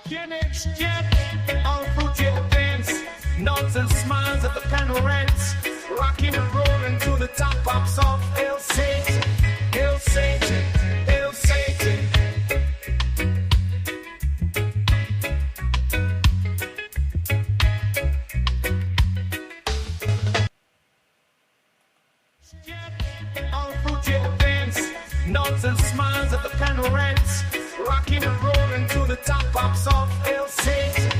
Gen X jet, all fruit jet dance, nods and smiles at the panorams, rocking and rolling to the top pops off. El Satan, El Satan, El Satan. Jet, all fruit jet dance, nods and smiles at the panorams, rocking and rolling to the top pops off. El Satan,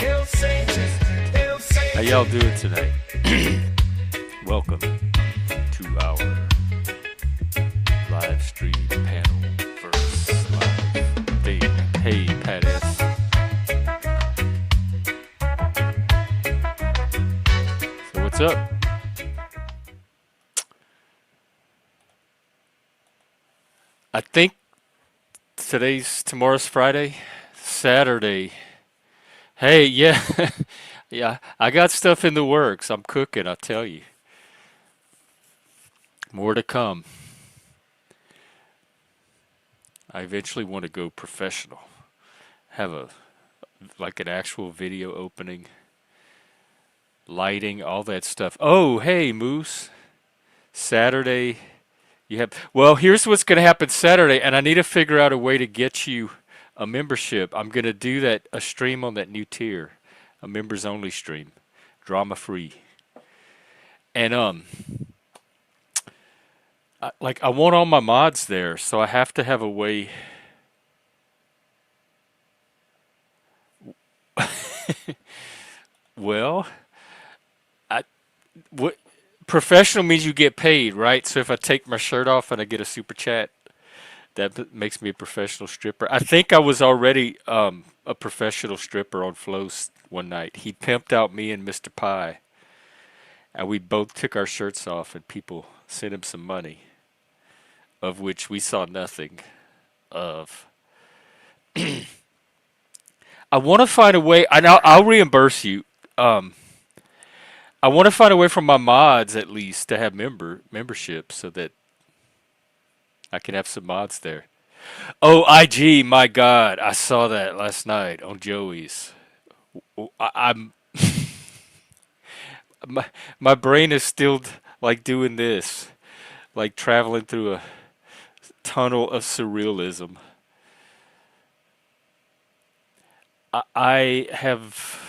El Satan, El Satan. How y'all doing tonight? Welcome to our live stream panel versus live date. Hey, Pat S. So what's up? I think tomorrow's Friday, Saturday. Hey, yeah, yeah, I got stuff in the works. I'm cooking, I'll tell you. More to come. I eventually want to go professional. Have an actual video opening, lighting, all that stuff. Oh, hey, Moose. Saturday, well, here's what's going to happen Saturday, and I need to figure out a way to get you a membership. I'm going to do a stream on that new tier, a members only stream, drama free. And I want all my mods there, so I have to have a way. Well, what professional means you get paid, right? So if I take my shirt off and I get a super chat, that makes me a professional stripper. I think I was already a professional stripper on Flo's one night. He pimped out me and Mr. Pie, and we both took our shirts off, and people sent him some money, of which we saw nothing of. I want to find a way, and I'll reimburse you. I want to find a way for my mods at least to have membership so that I can have some mods there. Oh, IG, my God, I saw that last night on Joey's. I'm my brain is still like doing this, like traveling through a tunnel of surrealism. I have.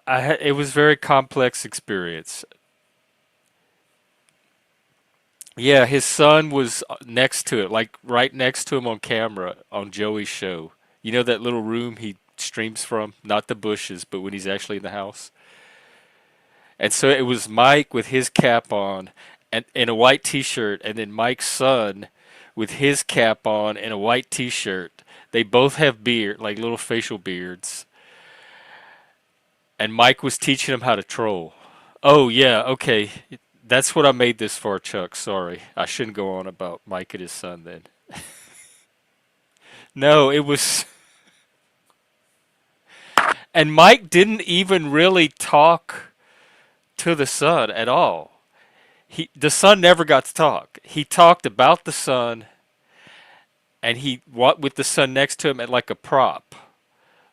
It was a very complex experience. Yeah, his son was next to it, like right next to him on camera on Joey's show. You know that little room he streams from? Not the bushes, but when he's actually in the house. And so it was Mike with his cap on and in a white t-shirt, and then Mike's son with his cap on and a white t-shirt. They both have beard, like little facial beards. And Mike was teaching him how to troll. Oh, yeah, okay. That's what I made this for, Chuck. Sorry. I shouldn't go on about Mike and his son then. No, it was. And Mike didn't even really talk to the son at all. The son never got to talk. He talked about the son, and with the son next to him at like a prop.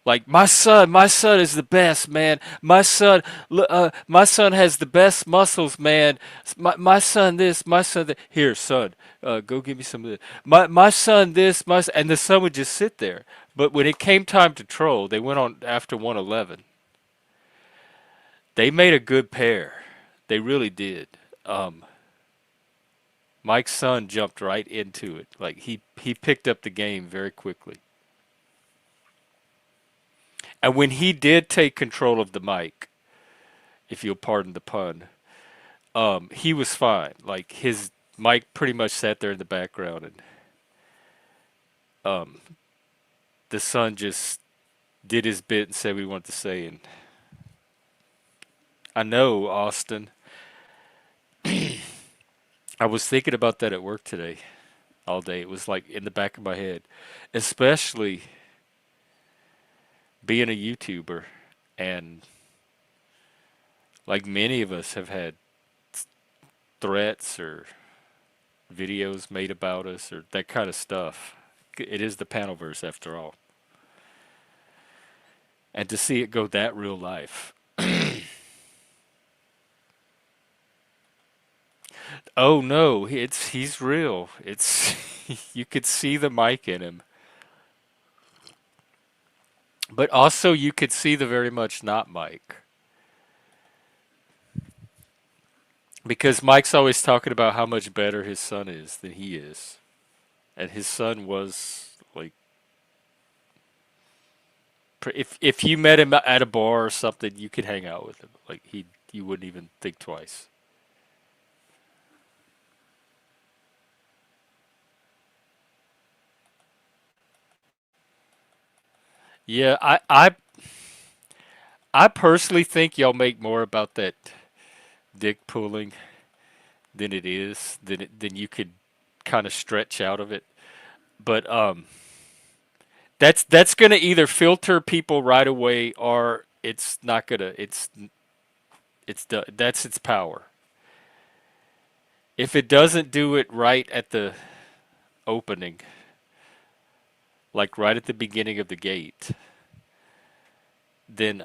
Like my son is the best, man. My son has the best muscles, man. My son this, my son that. Here, son, go give me some of this. My son this, and the son would just sit there. But when it came time to troll, they went on after 111. They made a good pair. They really did. Mike's son jumped right into it. Like he picked up the game very quickly. And when he did take control of the mic, if you'll pardon the pun, he was fine. Like his mic pretty much sat there in the background, and the son just did his bit and said what he wanted to say. And I know, Austin. I was thinking about that at work today, all day. It was like in the back of my head, especially being a YouTuber, and like many of us have had threats or videos made about us or that kind of stuff. it is the Panelverse after all, and to see it go that real life. Oh no, he's real. It's you could see the mic in him, but also you could see the very much not Mike, because Mike's always talking about how much better his son is than he is, and his son was like, if you met him at a bar or something, you could hang out with him. Like you wouldn't even think twice. Yeah, I personally think y'all make more about that dick pulling than it is than you could kind of stretch out of it. But that's gonna either filter people right away or it's not gonna. That's its power. If it doesn't do it right at the opening, like right at the beginning of the gate, then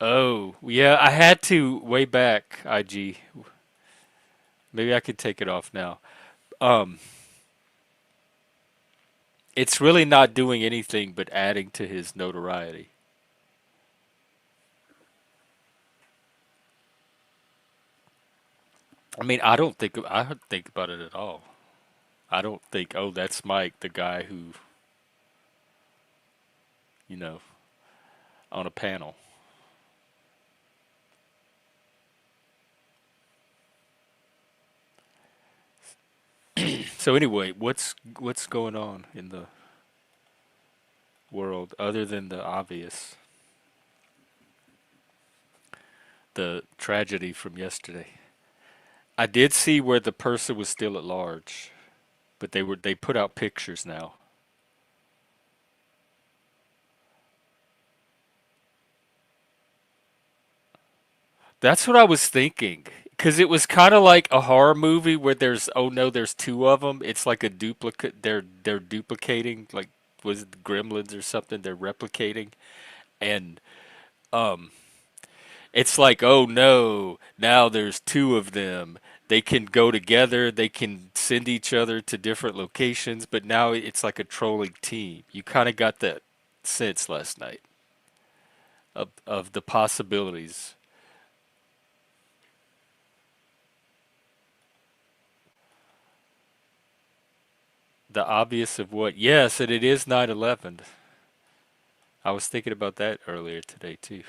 oh yeah, I had to way back. IG, maybe I could take it off now. Um, it's really not doing anything but adding to his notoriety. I mean, I don't think about it at all. I don't think, oh, that's Mike, the guy who, you know, on a panel. So anyway, what's going on in the world other than the obvious, the tragedy from yesterday? I did see where the person was still at large, but they put out pictures now. That's what I was thinking. Because it was kind of like a horror movie where there's, oh no, there's two of them. It's like a duplicate. They're duplicating, like, was it the Gremlins or something? They're replicating, and um, it's like, oh no, now there's two of them. They can go together. They can send each other to different locations. But now it's like a trolling team. You kind of got that sense last night of the possibilities. The obvious of what? Yes, and it is 9/11. I was thinking about that earlier today too.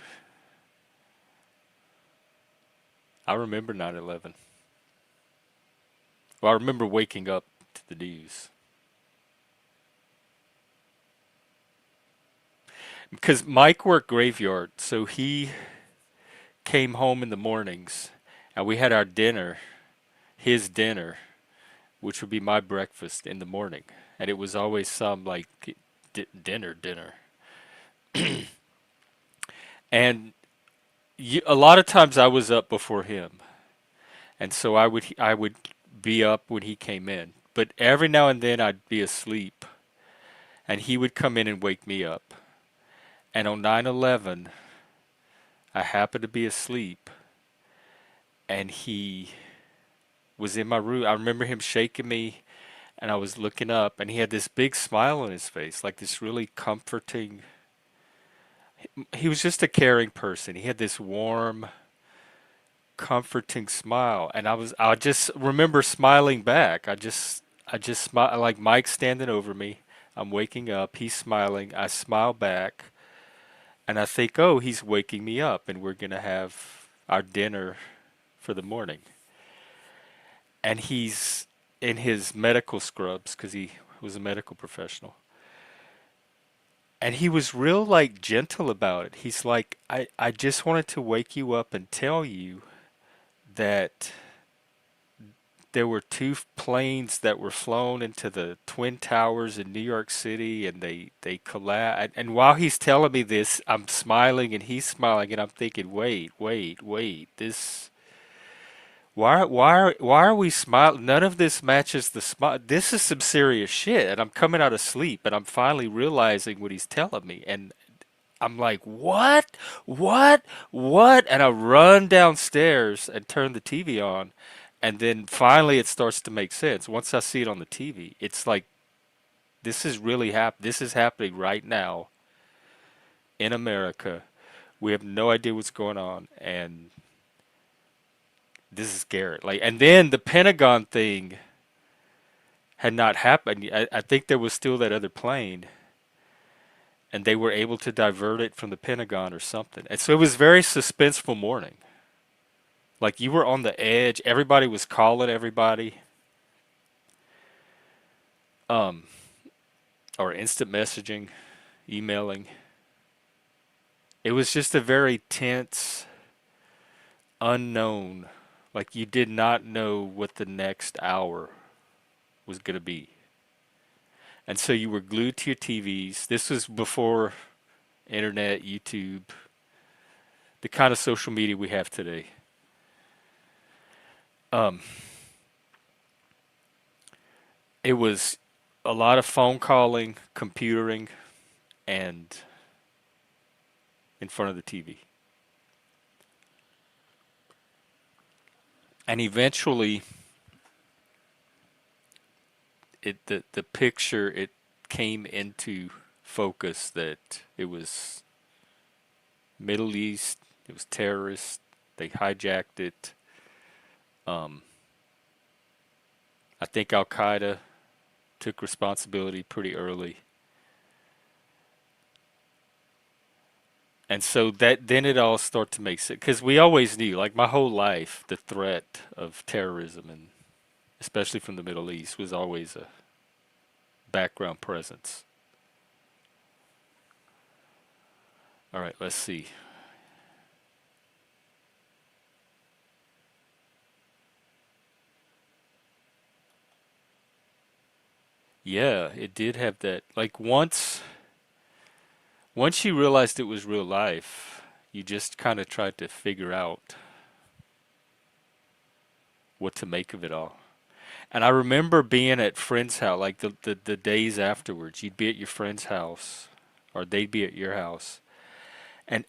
I remember 9/11. Well, I remember waking up to the news because Mike worked graveyard, so he came home in the mornings, and we had our dinner, his dinner, which would be my breakfast in the morning, and it was always some like dinner, and a lot of times I was up before him, and so I would be up when he came in. But every now and then I'd be asleep, and he would come in and wake me up. And on 9/11, I happened to be asleep, and he was in my room. I remember him shaking me, and I was looking up, and he had this big smile on his face, like this really comforting. He was just a caring person. He had this warm, comforting smile, and I just remember smiling back. I just smile like Mike standing over me. I'm waking up, he's smiling, I smile back, and I think, oh, he's waking me up and we're gonna have our dinner for the morning. And he's in his medical scrubs because he was a medical professional. And he was real like gentle about it. He's like, I just wanted to wake you up and tell you that there were two planes that were flown into the Twin Towers in New York City, and they collapsed. And while he's telling me this, I'm smiling and he's smiling, and I'm thinking, wait, Why are we smiling? None of this matches the smile. This is some serious shit, and I'm coming out of sleep, and I'm finally realizing what he's telling me, and I'm like, what, what? And I run downstairs and turn the TV on, and then finally it starts to make sense. Once I see it on the TV, it's like this is really This is happening right now in America. We have no idea what's going on, and this is scary. Like, and then the Pentagon thing had not happened. I think there was still that other plane, and they were able to divert it from the Pentagon or something. And so it was very suspenseful morning. Like you were on the edge. Everybody was calling everybody, um, or instant messaging, emailing. It was just a very tense, unknown. Like you did not know what the next hour was going to be. And so you were glued to your TVs. This was before internet, YouTube, the kind of social media we have today. Um, it was a lot of phone calling, computering, and in front of the TV. And eventually, the picture it came into focus that it was Middle East, it was terrorists, they hijacked it. Um, I think Al Qaeda took responsibility pretty early. And so that then it all started to make sense because we always knew, like my whole life, the threat of terrorism and especially from the Middle East was always a background presence. All right, let's see. Yeah, it did have that. Like once you realized it was real life, you just kind of tried to figure out what to make of it all. And I remember being at friends' house, like the days afterwards, you'd be at your friend's house, or they'd be at your house, and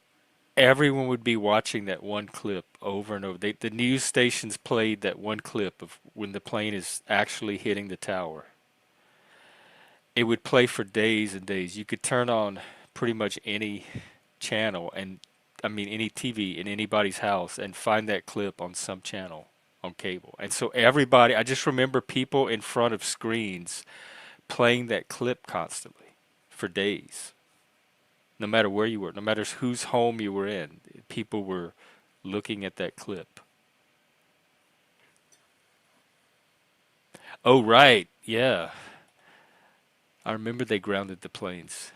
everyone would be watching that one clip over and over. The news stations played that one clip of when the plane is actually hitting the tower. It would play for days and days. You could turn on pretty much any channel and I mean any TV in anybody's house and find that clip on some channel on cable. And so everybody, I just remember people in front of screens playing that clip constantly for days. No matter where you were, no matter whose home you were in, people were looking at that clip. Oh, right. Yeah. I remember they grounded the planes.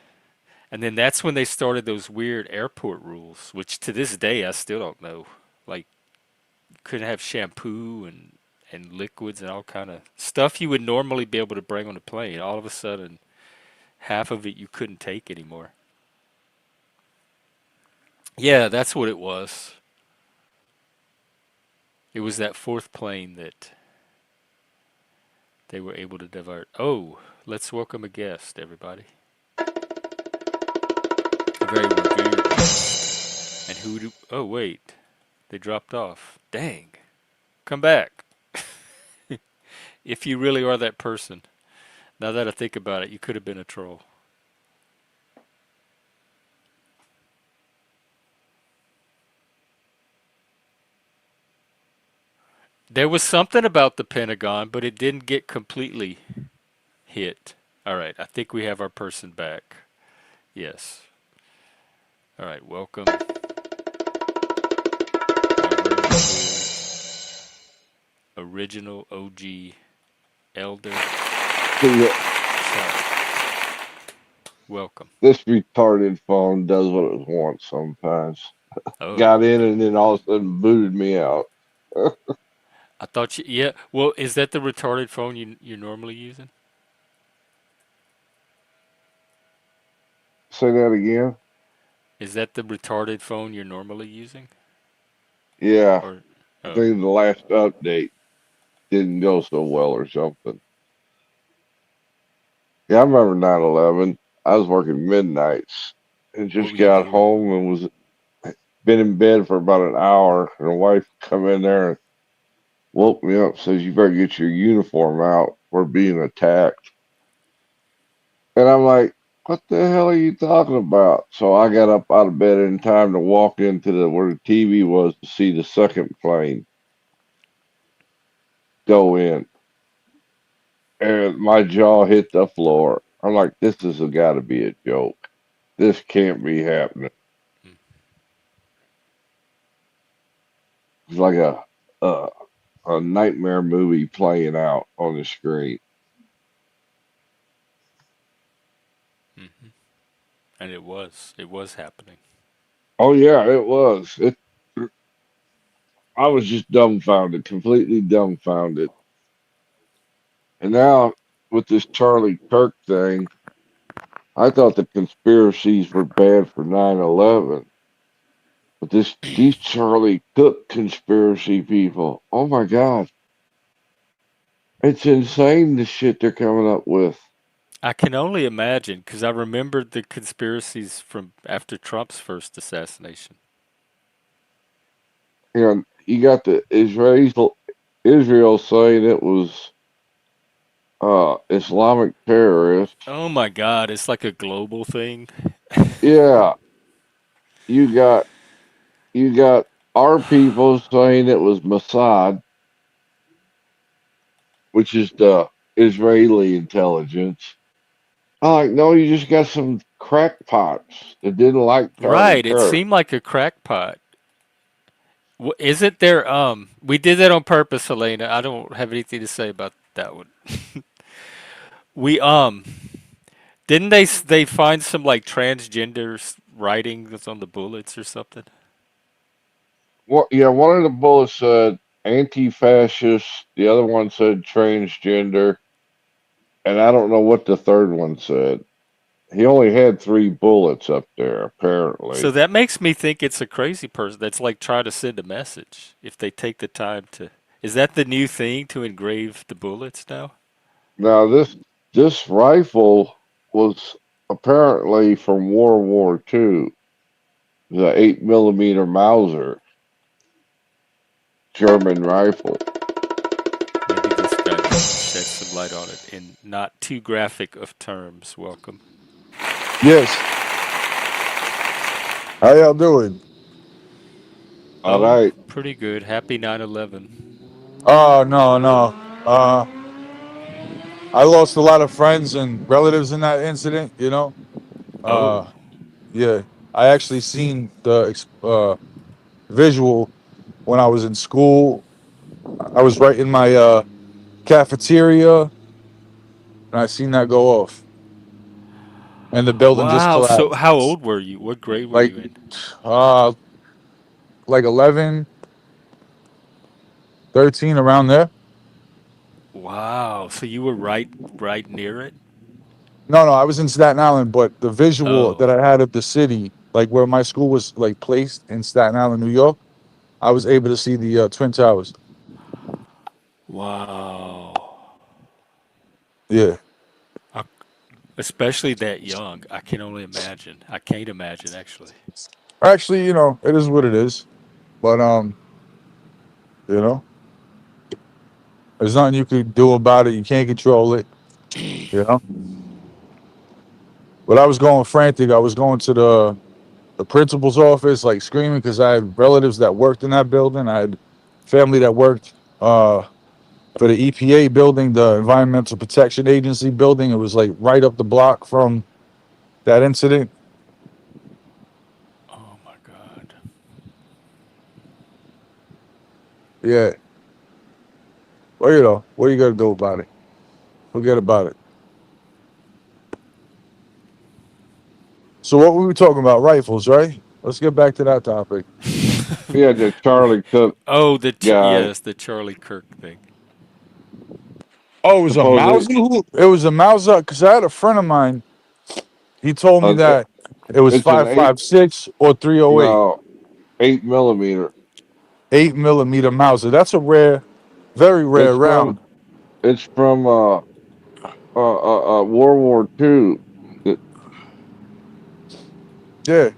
And then that's when they started those weird airport rules, which to this day I still don't know. Like couldn't have shampoo and liquids and all kind of stuff you would normally be able to bring on a plane. All of a sudden, half of it you couldn't take anymore. Yeah, that's what it was. It was that fourth plane that they were able to divert. Oh, let's welcome a guest, everybody. A very revered guest. And who do? Oh, wait, they dropped off. Dang, come back. If you really are that person. Now that I think about it, you could have been a troll. There was something about the Pentagon, but it didn't get completely hit. All right, I think we have our person back. Yes. All right, welcome. Original OG Elder. See, Welcome. this retarded phone does what it wants sometimes. Oh, Got in and then all of a sudden booted me out. I thought you. Yeah. Well, is that the retarded phone you're normally using? Say that again? Is that the retarded phone you're normally using? Yeah. Or I Oh, think the last update didn't go so well or something. Yeah, I remember 9/11. I was working midnights and what just were you got doing? home and was been in bed for about an hour. And the wife come in there and woke me up. Says you better get your uniform out. We're being attacked. And I'm like, what the hell are you talking about? So I got up out of bed in time to walk into the where the TV was to see the second plane go in. And my jaw hit the floor. I'm like, this has got to be a joke. This can't be happening. It's like a a nightmare movie playing out on the screen. Mm-hmm. And it was happening. Oh yeah, it was. It. I was just dumbfounded, completely dumbfounded. And now with this Charlie Kirk thing, I thought the conspiracies were bad for 9/11, but these Charlie Cook conspiracy people. Oh my God, it's insane the shit they're coming up with. I can only imagine because I remembered the conspiracies from after Trump's first assassination. You know, you got the Israel saying it was Islamic terrorists. Oh my God, it's like a global thing. Yeah, you got you got our people saying it was Mossad, which is the Israeli intelligence. I'm like, no, you just got some crackpots that didn't like Charlie Right, it Kirk. seemed like a crackpot. Isn't there? We did that on purpose, Helena. I don't have anything to say about that one. We didn't they find some like transgender writings on the bullets or something? Well, yeah, one of the bullets said anti-fascist, the other one said transgender, and I don't know what the third one said. He only had three bullets up there, So apparently. that makes me think it's a crazy person that's like trying to send a message. If they take the time to, is that the new thing to engrave the bullets now? Now, this rifle was apparently from World War II, the 8 millimeter Mauser German rifle. Maybe this guy can shed some light on it in not too graphic of terms. Welcome. Yes. How y'all doing? All Oh, right. pretty good. Happy 9/11. Oh no, no. I lost a lot of friends and relatives in that incident. Oh, Uh, yeah. I actually seen the visual when I was in school. I was right in my cafeteria, and I seen that go off, and the building just wow. So collapsed. how old were you? What grade were Like, you in? uh, like 11, 13, around there. Wow. So you were right near it? No, no, I was in Staten Island, but the visual Oh, that I had of the city, like where my school was like placed in Staten Island, New York, I was able to see the Twin Towers. wow. Yeah. I, especially that young. I can only imagine. I can't imagine actually. Actually, it is what it is. But you know, there's nothing you can do about it. You can't control it. You know. But I was going frantic. I was going to the principal's office, like screaming, because I had relatives that worked in that building. I had family that worked for the EPA building, the Environmental Protection Agency building. It was like right up the block from that incident. Oh my God. Yeah. Well, what are you gonna do about it? Forget about it. So what were we talking about? Rifles, right? Let's get back to that topic. Yeah, the Charlie Cook Oh, guy yes, the Charlie Kirk thing. Oh, it was a supposedly Mauser. It was a Mauser because I had a friend of mine. He told me an that it was it's an five eight five six or 308. no 8 millimeter. 8 millimeter Mauser. That's a rare, very rare It's from round. it's from World War II. It- Yeah.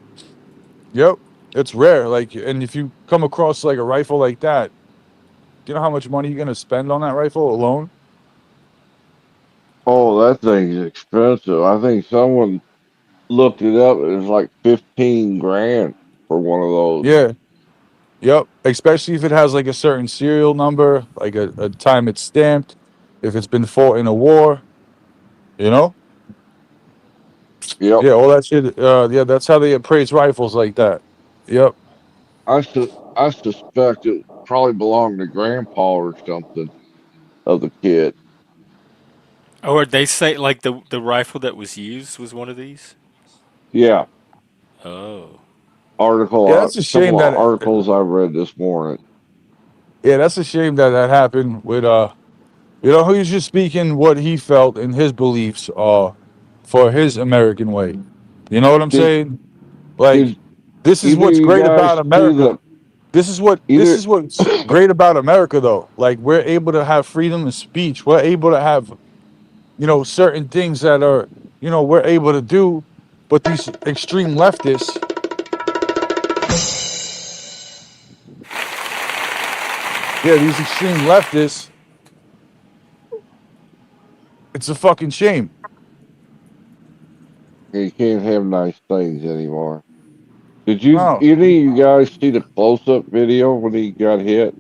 Yep. It's rare. Like, and if you come across like a rifle like that, do you know how much money you're gonna spend on that rifle alone? oh, that thing's expensive. I think someone looked it up. It was like 15 grand for one of those. Yeah. Yep. Especially if it has like a certain serial number, like a time it's stamped, if it's been fought in a war, you know? Yep. Yeah, all that shit. Yeah, that's how they appraise rifles like that. Yep. I suspect it probably belonged to grandpa or something of the kid. Or they say like the rifle that was used was one of these. Yeah. Oh, Article, Yeah, that's a a couple shame of that. articles I read this morning. Yeah, that's a shame that that happened with you know, he's just speaking what he felt and his beliefs for his American way. You know what I'm Did saying? Like, did this is either what's you great guys about see America. the This either? is what's great about America though. Like, we're able to have freedom of speech. We're able to have, you know, certain things that are, you know, we're able to do, but these extreme leftists, yeah, these extreme leftists, it's a fucking shame. You can't have nice things anymore. Did you No. any of you guys see the close up video when he got hit?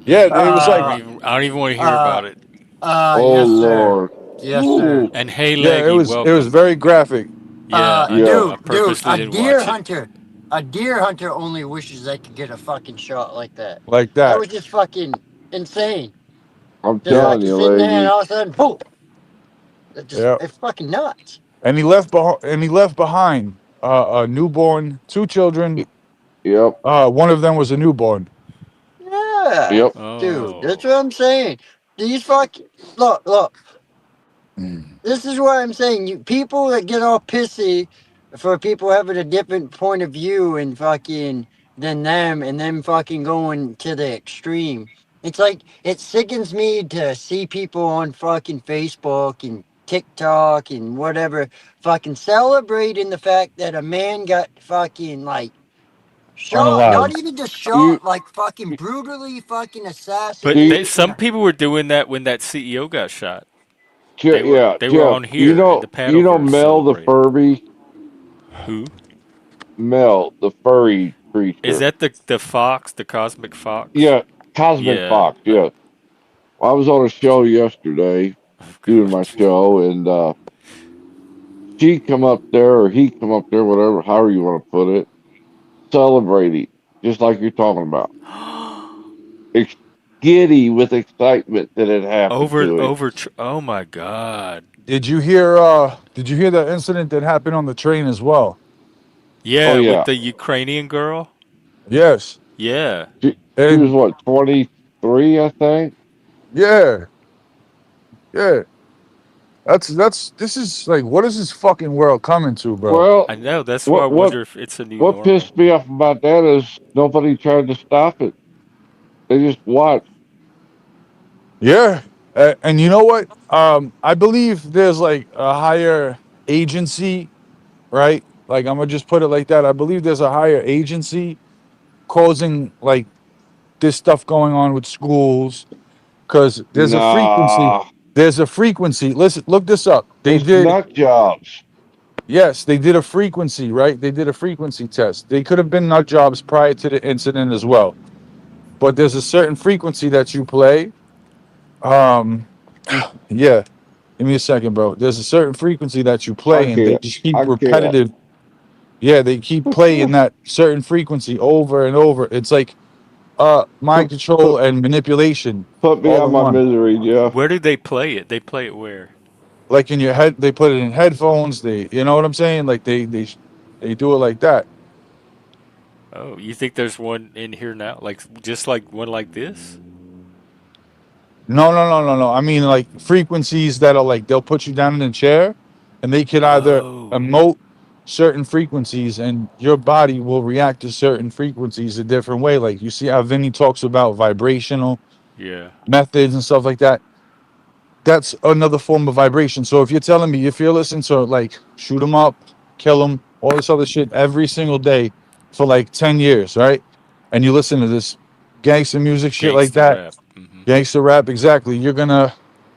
Yeah, mm-mm. it was like, I don't even want to hear Uh, about it. Oh yes, sir. Lord. Yes, sir. Woo. And hey, yeah, Leggy, it was welcome. very graphic. Yeah, I Yeah. know. I Dude, purposely didn't watch it. a deer hunter only wishes they could get a fucking shot like that. Like That that. was just fucking insane. I'm Just Yeah, telling like you're you, sitting there and lady. all of a sudden, boom! yeah. It's fucking nuts. And he left behind a newborn, two children. Yep. One of them was a newborn. Yeah, Yep. dude, that's Oh, what I'm saying. These fucking look. Mm. This is what I'm saying. You people that get all pissy for people having a different point of view and fucking than them and them fucking going to the extreme. It's like it sickens me to see people on fucking Facebook and TikTok and whatever fucking celebrating the fact that a man got fucking like shot, not Unalive. even just You shot, like fucking brutally fucking but see, they assassinated in some a people were doing that when that CEO got shot. Yeah, They were Jeff. on here in the You know Paddleverse Mel the celebrating. Furby. Who Mel the furry is creature. that? The fox, the cosmic fox? Yeah, Cosmic Yeah. Fox. Yeah. I was on a show yesterday Oh doing my God. show, and she come up there or he come up there, whatever, however you want to put it, celebrating, just like you're talking about, Ex- giddy with excitement that it happened to him. Oh my God. Did you hear that incident that happened on the train as well? Oh Yeah, with yeah, the Ukrainian girl. Yes. Yeah. she was And what 23, I think. yeah, yeah. That's this is like, what is this fucking world coming to, bro? I Well, know. That's why I what what wonder if it's a new what normal. pissed me off about that is nobody tried to stop it. They just watched. Yeah. And you know what? I believe there's like a higher agency, right? Like, I'm gonna just put it like that. I believe there's a higher agency causing like this stuff going on with schools because there's a frequency. Nah, There's a frequency. Listen, look this up. They it's did, nut jobs. yes, they did a frequency, right? They did a frequency test. They could have been nut jobs prior to the incident as well. But there's a certain frequency that you play. Um, yeah, give me a second, bro. There's a certain frequency that you I play, and they can't. just keep I can't. repetitive. Yeah, they keep playing that certain frequency over and over. It's like mind put control put and manipulation put me all out in my one. misery, Jeff. Where do they play it? They play it where? Like in your head, they put it in headphones. They, you know what I'm saying? Like they do it like that. Oh, you think there's one in here now? Like just like one like this? No, no, no, no, no. I mean, like frequencies that are like they'll put you down in a chair, and they could either Oh. emote certain frequencies, and your body will react to certain frequencies a different way. Like you see how Vinny talks about vibrational Yeah. methods and stuff like that. That's another form of vibration. So if you're telling me if you're listening to like shoot 'em up, kill 'em, all this other shit every single day for like 10 years, right? And you listen to this gangster music shit like Gangsta that, rap. Hmm. gangster rap, exactly, you're gonna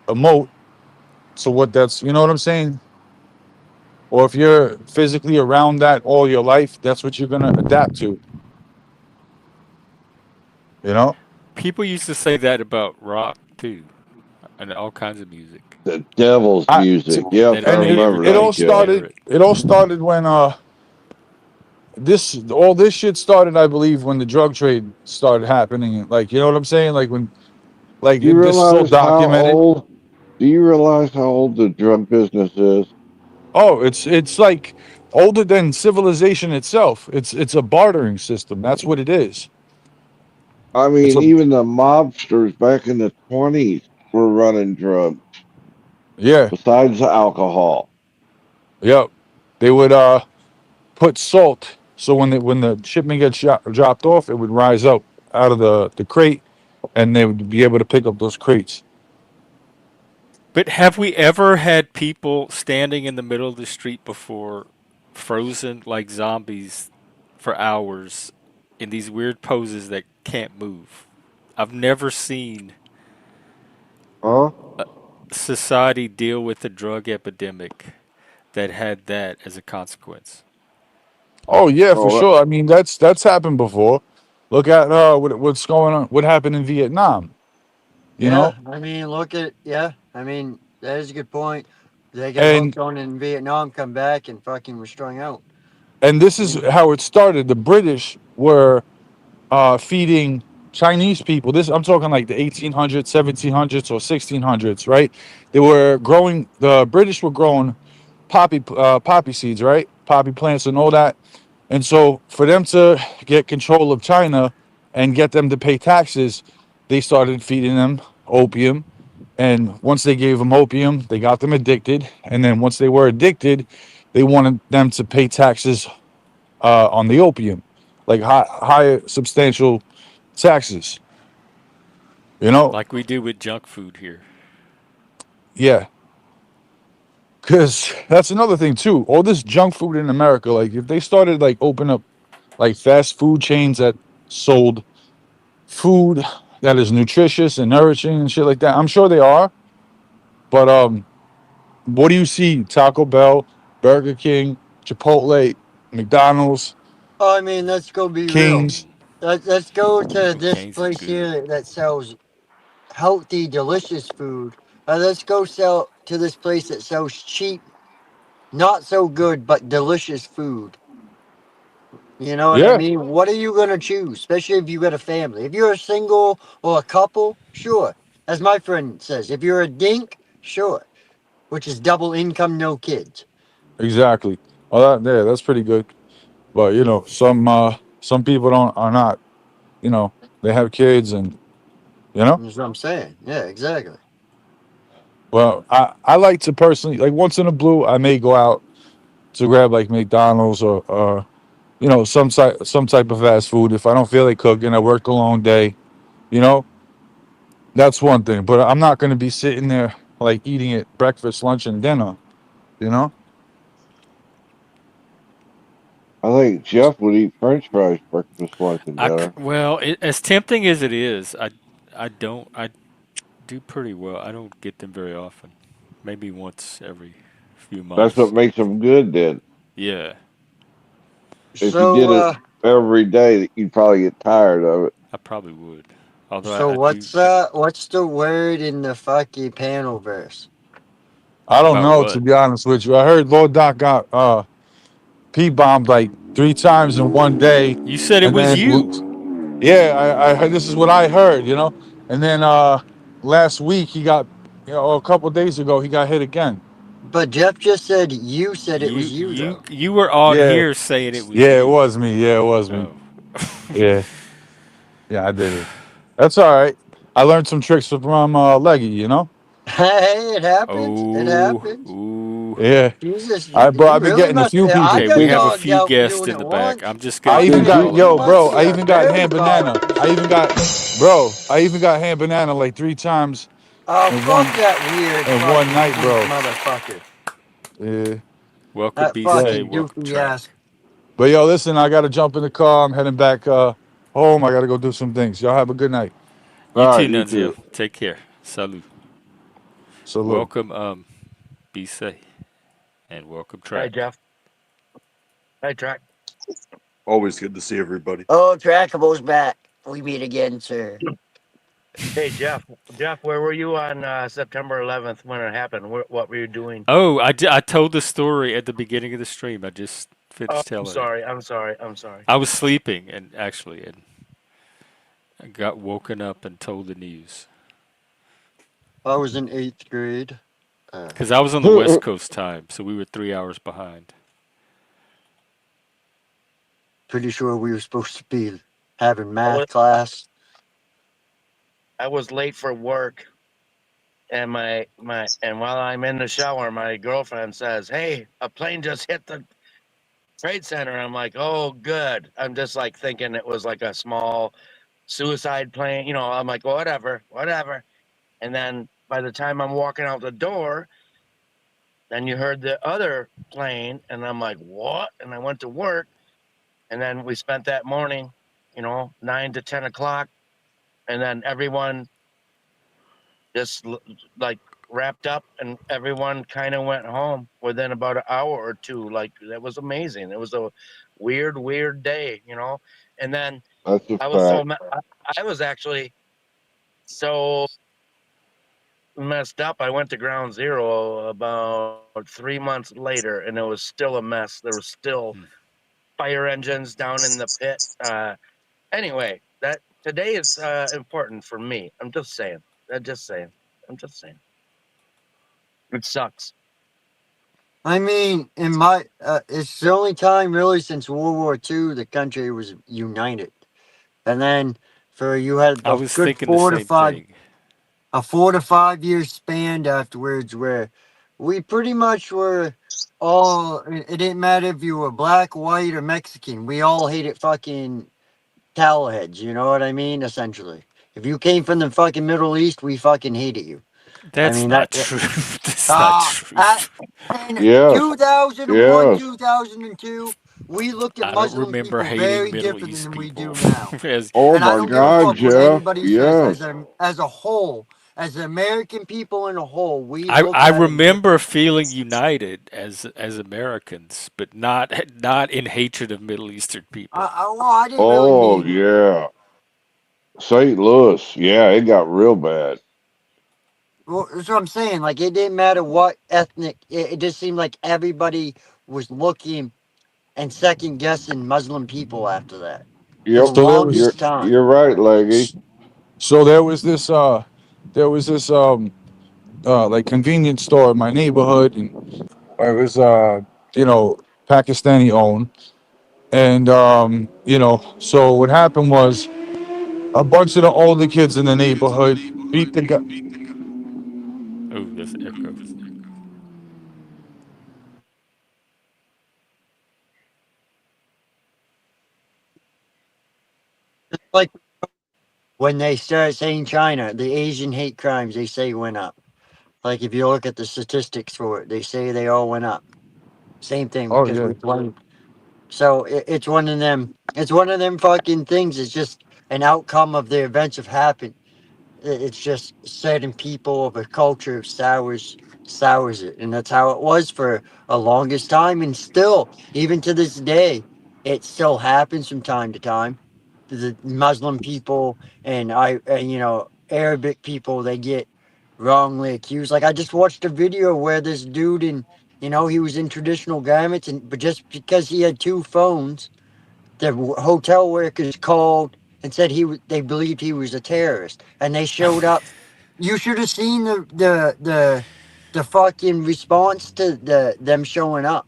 emote to what that's, you know what I'm saying? Or if you're physically around that all your life, that's what you're gonna adapt to, you know? People used to say that about rock too, and all kinds of music. The devil's I music. t- Yep, That I it and made remember it everybody that all shit. started degenerate. when this all this shit started, I believe, when the drug trade started happening. Like, you know what I'm saying? Like when Do you this is all realize how documented. old? Do you realize how old the drug business is? Oh, it's like older than civilization itself. It's a bartering system. That's what it is. I It's mean, a even the mobsters back in the 20s were running drugs yeah, besides the alcohol. yep. They would put salt so when the shipment gets dropped off, it would rise up out of the crate, and they would be able to pick up those crates. But have we ever had people standing in the middle of the street before, frozen like zombies for hours in these weird poses that can't move? I've never seen Huh? society deal with a drug epidemic that had that as a consequence. Oh yeah, for Oh, sure. I mean, that's happened before. Look at what's going on. What happened in Vietnam? You Yeah, know, I mean, look at yeah. I mean, that is a good point. They got and hooked on it in Vietnam, come back, and fucking were strung out. this I is mean, how it started. The British were feeding Chinese people. This I'm talking like the 1800s, 1700s, or 1600s, right? They were growing. The British were growing poppy seeds, right? Poppy plants and all that. And so for them to get control of China and get them to pay taxes, they started feeding them opium. And once they gave them opium, they got them addicted. And then once they were addicted, they wanted them to pay taxes on the opium, like higher substantial taxes. You know, Like we do with junk food here. yeah, because that's another thing too. All this junk food in America, like if they started like open up like fast food chains that sold food that is nutritious and nourishing and shit like that, I'm sure they are. But what do you see? Taco Bell, Burger King, Chipotle, McDonald's, oh, I mean, let's go be real. Kings. Let's go to this McCain's is place good. here that sells healthy, delicious food. Let's go sell to this place that sells cheap, not so good, but delicious food. You know what I Yeah, mean? What are you gonna choose? Especially if you got a family. If you're a single or a couple, sure. As my friend says, if you're a dink, sure. Which is double income, no kids. exactly. Well, yeah, that's pretty good. But you know, some people don't are not. You know, they have kids, and you know. That's what I'm saying. Yeah, exactly. Well, I like to personally like once in a blue, I may go out to grab like McDonald's or you know some type of fast food if I don't feel like cooking. I work a long day. You know, that's one thing. But I'm not going to be sitting there like eating it breakfast, lunch, and dinner. You know. I think Jeff would eat French fries breakfast, lunch, and dinner. Well, as tempting as it is, I do pretty well. I don't get them very often. Maybe once every few That's what months. makes them good. Then, Yeah, if you So did it every day, you'd probably get tired of it. I probably would. Although so I do what's the word in the fucking panel verse? I don't about know to what? be honest with you. I heard Lord Doc got P bombed like 3 times in one day, You said it and was then you. yeah, I heard this is what I heard, you know. And then last week he got, you know, a couple days ago he got hit again. But Jeff just said it was you though. You were on Yeah, here saying it was yeah, it you. was me. Yeah, it was me. Oh. Yeah, yeah, I did it. That's all right. I learned some tricks from Leggy, you know. Hey, it happens. It Oh. happens. Ooh. Yeah, Jesus, bro, you I've been really getting a must. few I people. Okay, got we have a dogged few out for guests doing in it the back. once. I'm just I gonna I've go even been with got out. Colin. You yo, must bro. be I a even got very hand banana. cautious. I even got, bro. I even got hand banana like 3 times Oh, in fuck one that weird fucking night, weak bro. motherfucker. Yeah, Welcome, That Be yeah. Say. fucking Welcome, goofy Track. ass. But yo, listen, I gotta jump in the car. I'm heading back home. I gotta go do some things. Y'all have a good night. You All right, too, you Nunzio. too. Take care. Salute. Salute. Welcome, Be Say, and welcome, Hey, Track. Jeff. Hey, Track. Always good to see everybody. Oh, Trackable's back. We meet again, sir. Hey, Jeff. Jeff, where were you on September 11th when it happened? What were you doing? Oh, I told the story at the beginning of the stream. I just Oh, finished I'm telling it. sorry. I'm sorry. I'm sorry. I was sleeping and actually, and I got woken up and told the news I was in 8th grade. because I was on the West Coast time, so we were 3 hours behind. Pretty sure we were supposed to be having I was math class. I was late for work, and and while I'm in the shower, my girlfriend says, "Hey, a plane just hit the trade center." I'm like, "Oh, good." I'm just like thinking it was like a small suicide plane. I'm like, whatever, whatever. And then by the time I'm walking out the door, then you heard the other plane, and I'm like, what? And I went to work, and then we spent that morning, 9 to 10 o'clock, and then everyone just like wrapped up, and everyone kind of went home within about an hour or two. Like that was amazing. It was a weird, weird day. And then That's a I was so fact. I was actually so messed up. I went to ground zero about 3 months later, and it was still a mess. There was still Hmm. fire engines down in the pit. Anyway, that today is important for me. I'm just saying. I'm just saying. I'm just saying. It sucks. I mean, in my, it's the only time really since World War II the country was united. And then for you had I a was good thinking the same thing. a 4 to 5 year span afterwards where we pretty much were all, it didn't matter if you were black, white, or Mexican. We all hated fucking towelheads, you know what I mean? Essentially. If you came from the fucking Middle East, we fucking hated you. I That's mean, not that true. That's not Ah, true. in Yes, 2001, yes. 2002, we looked at I don't Muslim remember people hating very Middle different East than we people do now. as Oh And I my don't give a God, fuck what Jeff. anybody says. Yes. As a whole, as American people in a whole, we I looked at it remember different. feeling united as Americans, but not in hatred of Middle Eastern people. Well, I didn't really Oh mean. yeah. St. Louis. Yeah, it got real bad. Well, that's what I'm saying. Like, it didn't matter what ethnic. It just seemed like everybody was looking and second guessing Muslim people after that for the Yep. So there was, You're longest time. you're right, Leggy. so there was this like convenience store in my neighborhood, and it was you know, Pakistani owned, and so what happened was a bunch of the older kids in the neighborhood beat the guy. Oh, there's echo. Like when they start saying China, the Asian hate crimes they say went up. Like if you look at the statistics for it, they say they all went up. Same thing Oh because yeah. we blame. So it's one of them. It's one of them fucking things. It's just an outcome of the events have happened. It's just certain people of a culture sours it, and that's how it was for a longest time, and still, even to this day, it still happens from time to time. The Muslim people and Arabic people, they get wrongly accused. Like I just watched a video where this dude he was in traditional garments, and but just because he had two phones, the hotel workers called and said they believed he was a terrorist, and they showed up. You should have seen the fucking response to them showing up,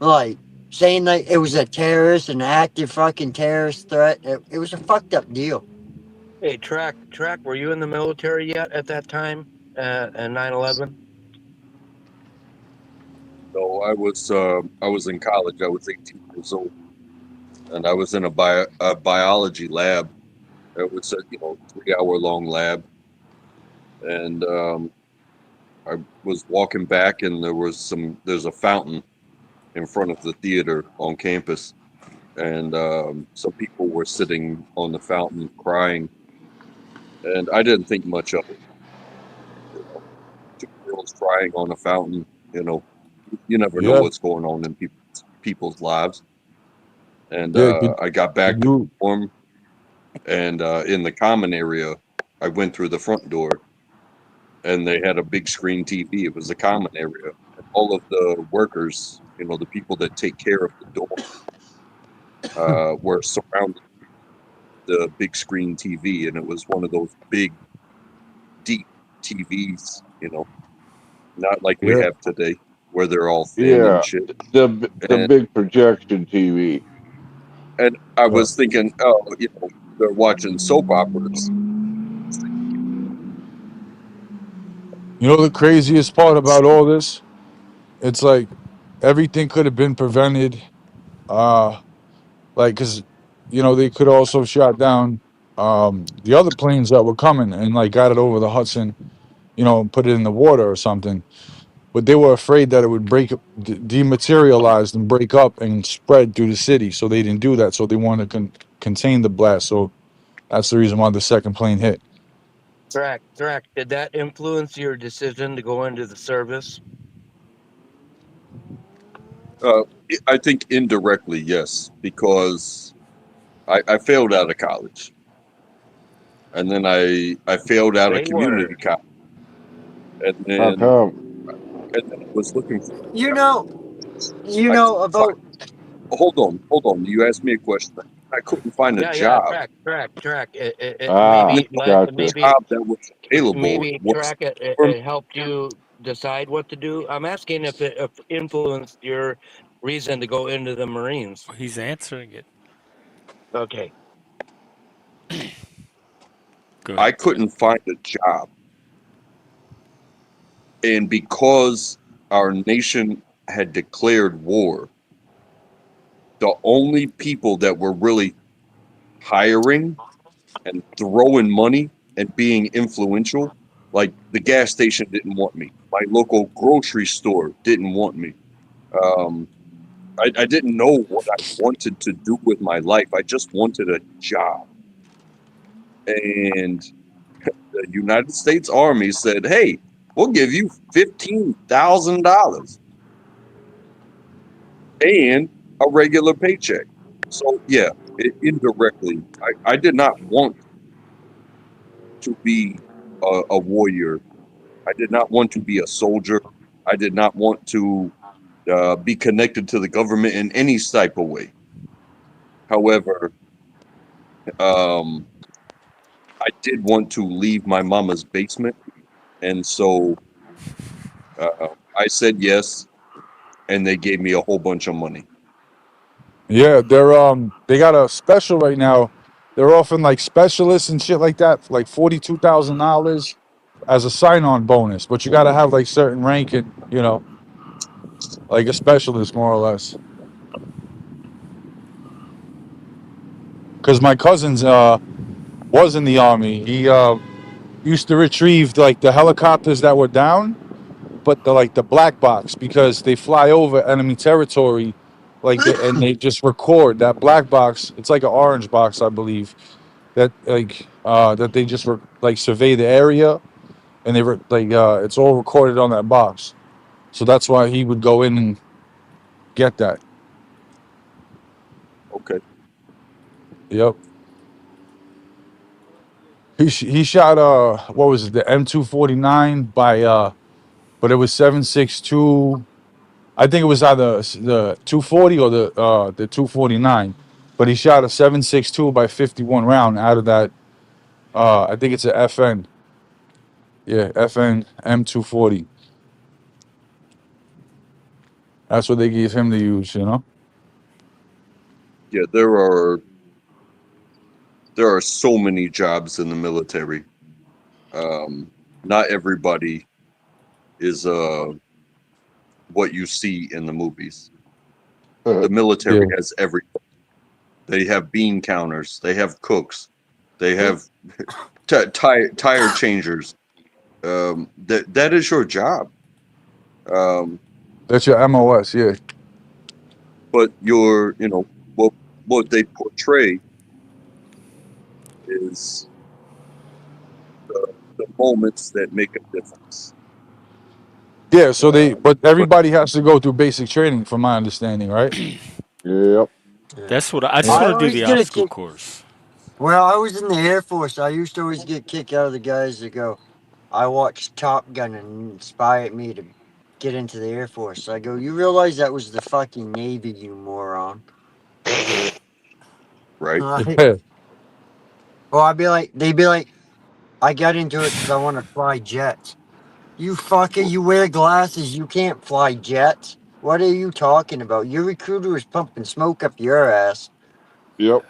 like saying that it was a terrorist, an active fucking terrorist threat. It was a fucked up deal. Hey, track. Were you in the military yet at that time? And 9/11. No, I was in college. I was 18 years old, and I was in a biology lab. It was a 3 hour long lab, and I was walking back, and there's a fountain in front of the theater on campus, and some people were sitting on the fountain crying, and I didn't think much of it. You know, two girls crying on a fountain. You know, you never know Yeah, what's going on in people's lives. And yeah. I got back Did to you? the dorm, and in the common area, I went through the front door, and they had a big screen TV. It was a common area, and all of the workers, the people that take care of the dorm, were surrounding the big screen TV, and it was one of those big, deep TVs, not like we Yeah, have today, where they're all thin and Yeah, shit. the And big projection TV. and I yeah. was thinking, oh, they're watching soap operas. You know the craziest part about all this? It's like everything could have been prevented. Uh, like, cause they could also shot down the other planes that were coming and like got it over the Hudson, and put it in the water or something. But they were afraid that it would dematerialize and break up and spread through the city, so they didn't do that. So they wanted to contain the blast. So that's the reason why the second plane hit. Correct, correct. Did that influence your decision to go into the service? Uh, I think indirectly, yes, because I failed out of college, and then I failed out of They were. community college, and How then come? I was looking for a You job. know, you I know couldn't find. about Hold on. You asked me a question. I couldn't find a Yeah, yeah, job. correct, correct, correct. It And Ah, maybe then gotcha. the job that was available maybe was track it, for me. it helped you decide what to do. I'm asking if it if influenced your reason to go into the Marines. He's answering it. Okay. Go I ahead. couldn't find a job, and because our nation had declared war, the only people that were really hiring and throwing money and being influential, like the gas station didn't want me. My local grocery store didn't want me. Um, I didn't know what I wanted to do with my life. I just wanted a job. And the United States Army said, hey, we'll give you $15,000 and a regular paycheck. So, yeah, indirectly, I did not want to be a warrior. I did not want to be a soldier. I did not want to be connected to the government in any type of way. However, um, I did want to leave my mama's basement, and so I said yes, and they gave me a whole bunch of money. Yeah, they got a special right now. They're offering like specialists and shit like that for like $42,000 as a sign-on bonus. But you got to have like certain rank and like a specialist more or less. Because my cousin's was in the army. He used to retrieve like the helicopters that were down, but the black box because they fly over enemy territory, and they just record that black box. It's like an orange box, I believe. That they just like survey the area, and it's all recorded on that box. So that's why he would go in and get that. Okay. Yep. He shot what was it, the M249 by but it was 7.62. I think it was either the 240 or the 249, but he shot a 7.62 by 51 round out of that. I think it's a FN. Yeah, FN M240. That's what they gave him to use. Yeah, there are so many jobs in the military. Um, not everybody is what you see in the movies. Uh, The military Yeah. has everything. They have bean counters. They have cooks. They have tire changers. That is your job. Um, That's your MOS. Yeah. but what they portray is the moments that make a difference. Yeah. So they, Um, but but everybody has to go through basic training, from my understanding, right? yep. Yeah. That's what I just Yeah. I want to do always the get a obstacle kick. course. Well, I was in the Air Force. I used to always get kicked out of the guys that go, I watched Top Gun and inspired me to get into the Air Force. I go, you realize that was the fucking Navy, you moron. right, Right? Yeah. Well, they'd be like, I got into it because I want to fly jets. You fucker, you wear glasses, you can't fly jets. What are you talking about? Your recruiter is pumping smoke up your ass. Yep.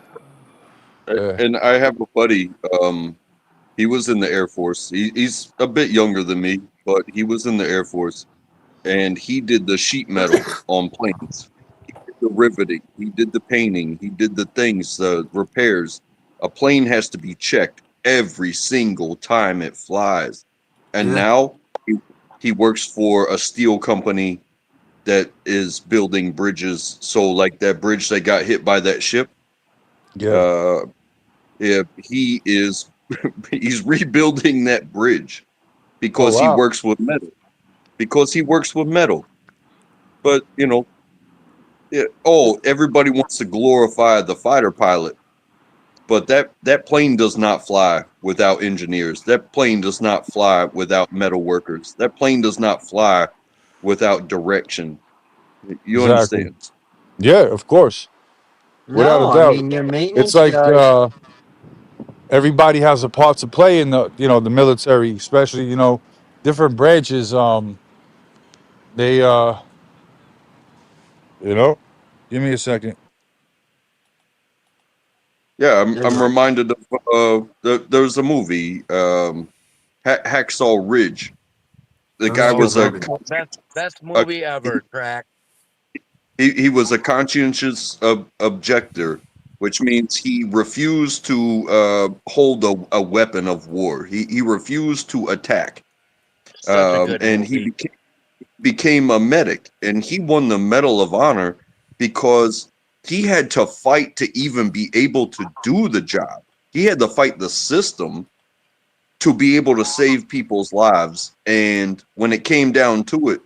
Yeah. and I have a buddy. He was in the Air Force. He's a bit younger than me, but he was in the Air Force, and he did the sheet metal on planes. He did the riveting. He did the painting. He did the things, the repairs. A plane has to be checked every single time it flies. And Yeah. now he works for a steel company that is building bridges. So, like that bridge that got hit by that ship, Yeah. uh, if he is he's rebuilding that bridge Oh because he wow. works with metal. Because he works with metal. But everybody wants to glorify the fighter pilot, but that plane does not fly without engineers. That plane does not fly without metal workers. That plane does not fly without direction. You Exactly. understand? Yeah. Of course. Without a No, I doubt. mean, your It's maintenance like guys. everybody has a part to play in the military, especially different branches. They you know, give me a second. Yeah, They're I'm like, reminded of there's a movie, Hacksaw Ridge. The oh, guy yeah, was Oh, a, brother. best a movie ever, track. he was a conscientious objector, which means he refused to hold a weapon of war. He refused to attack, Such a good and he movie. became a medic, and he won the Medal of Honor because he had to fight to even be able to do the job. He had to fight the system to be able to save people's lives, and when it came down to it,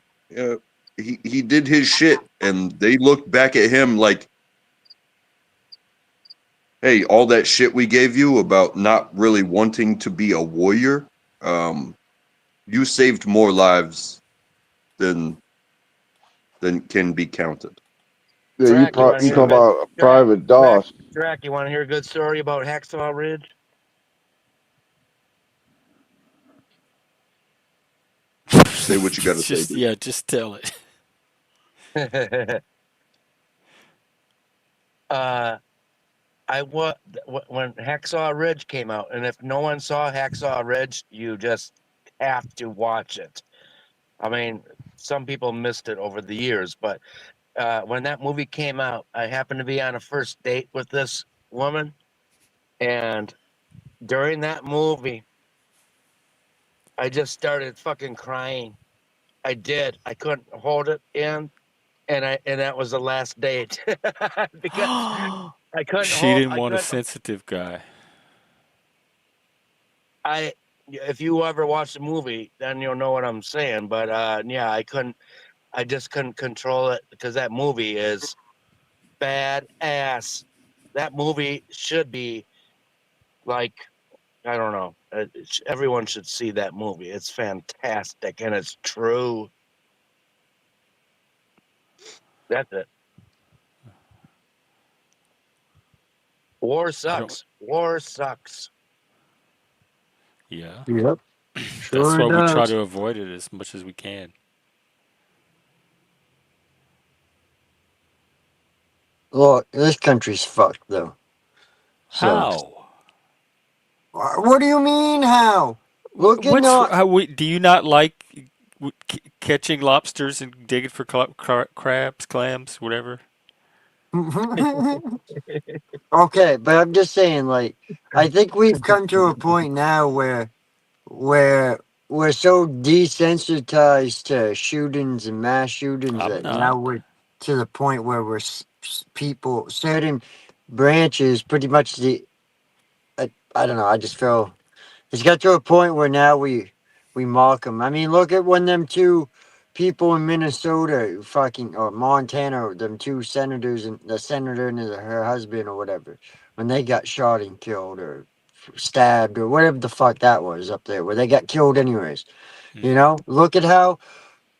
he did his shit, and they looked back at him like, hey, all that shit we gave you about not really wanting to be a warrior, um, you saved more lives than can be counted. Yeah, Track, you want to you hear a talk So good about a track? private Track, DOS. track. You want to hear a good story about Hacksaw Ridge? say what you got to say, Just dude. yeah, just tell it. uh, when Hacksaw Ridge came out, and if no one saw Hacksaw Ridge, you just have to watch it. I mean, some people missed it over the years, but when that movie came out, I happened to be on a first date with this woman, and during that movie, I just started fucking crying. I did. I couldn't hold it in, and that was the last date because I couldn't She hold. didn't I want a couldn't. sensitive guy. I If you ever watch the movie, then you'll know what I'm saying. But yeah, I couldn't. I just couldn't control it because that movie is badass. That movie should be like, I don't know. Everyone should see that movie. It's fantastic and it's true. That's it. War I don't. sucks. War sucks. Yeah, Yep, that's sure why we try does. to avoid it as much as we can. Look, this country's fucked, though. So, How? what do you mean, how? Look at What's not. how we, do you not like? Catching lobsters and digging for crabs, clams, whatever. Okay, but I'm just saying, like, I think we've come to a point now where we're so desensitized to shootings and mass shootings I'm that now not. we're to the point where we're people certain branches pretty much I don't know. I just feel it's got to a point where now we mock them. I mean, look at when them two people in Minnesota, fucking or Montana, them two senators and the senator and her husband or whatever, when they got shot and killed or stabbed or whatever the fuck that was up there, where they got killed anyways. You Hmm. know, look at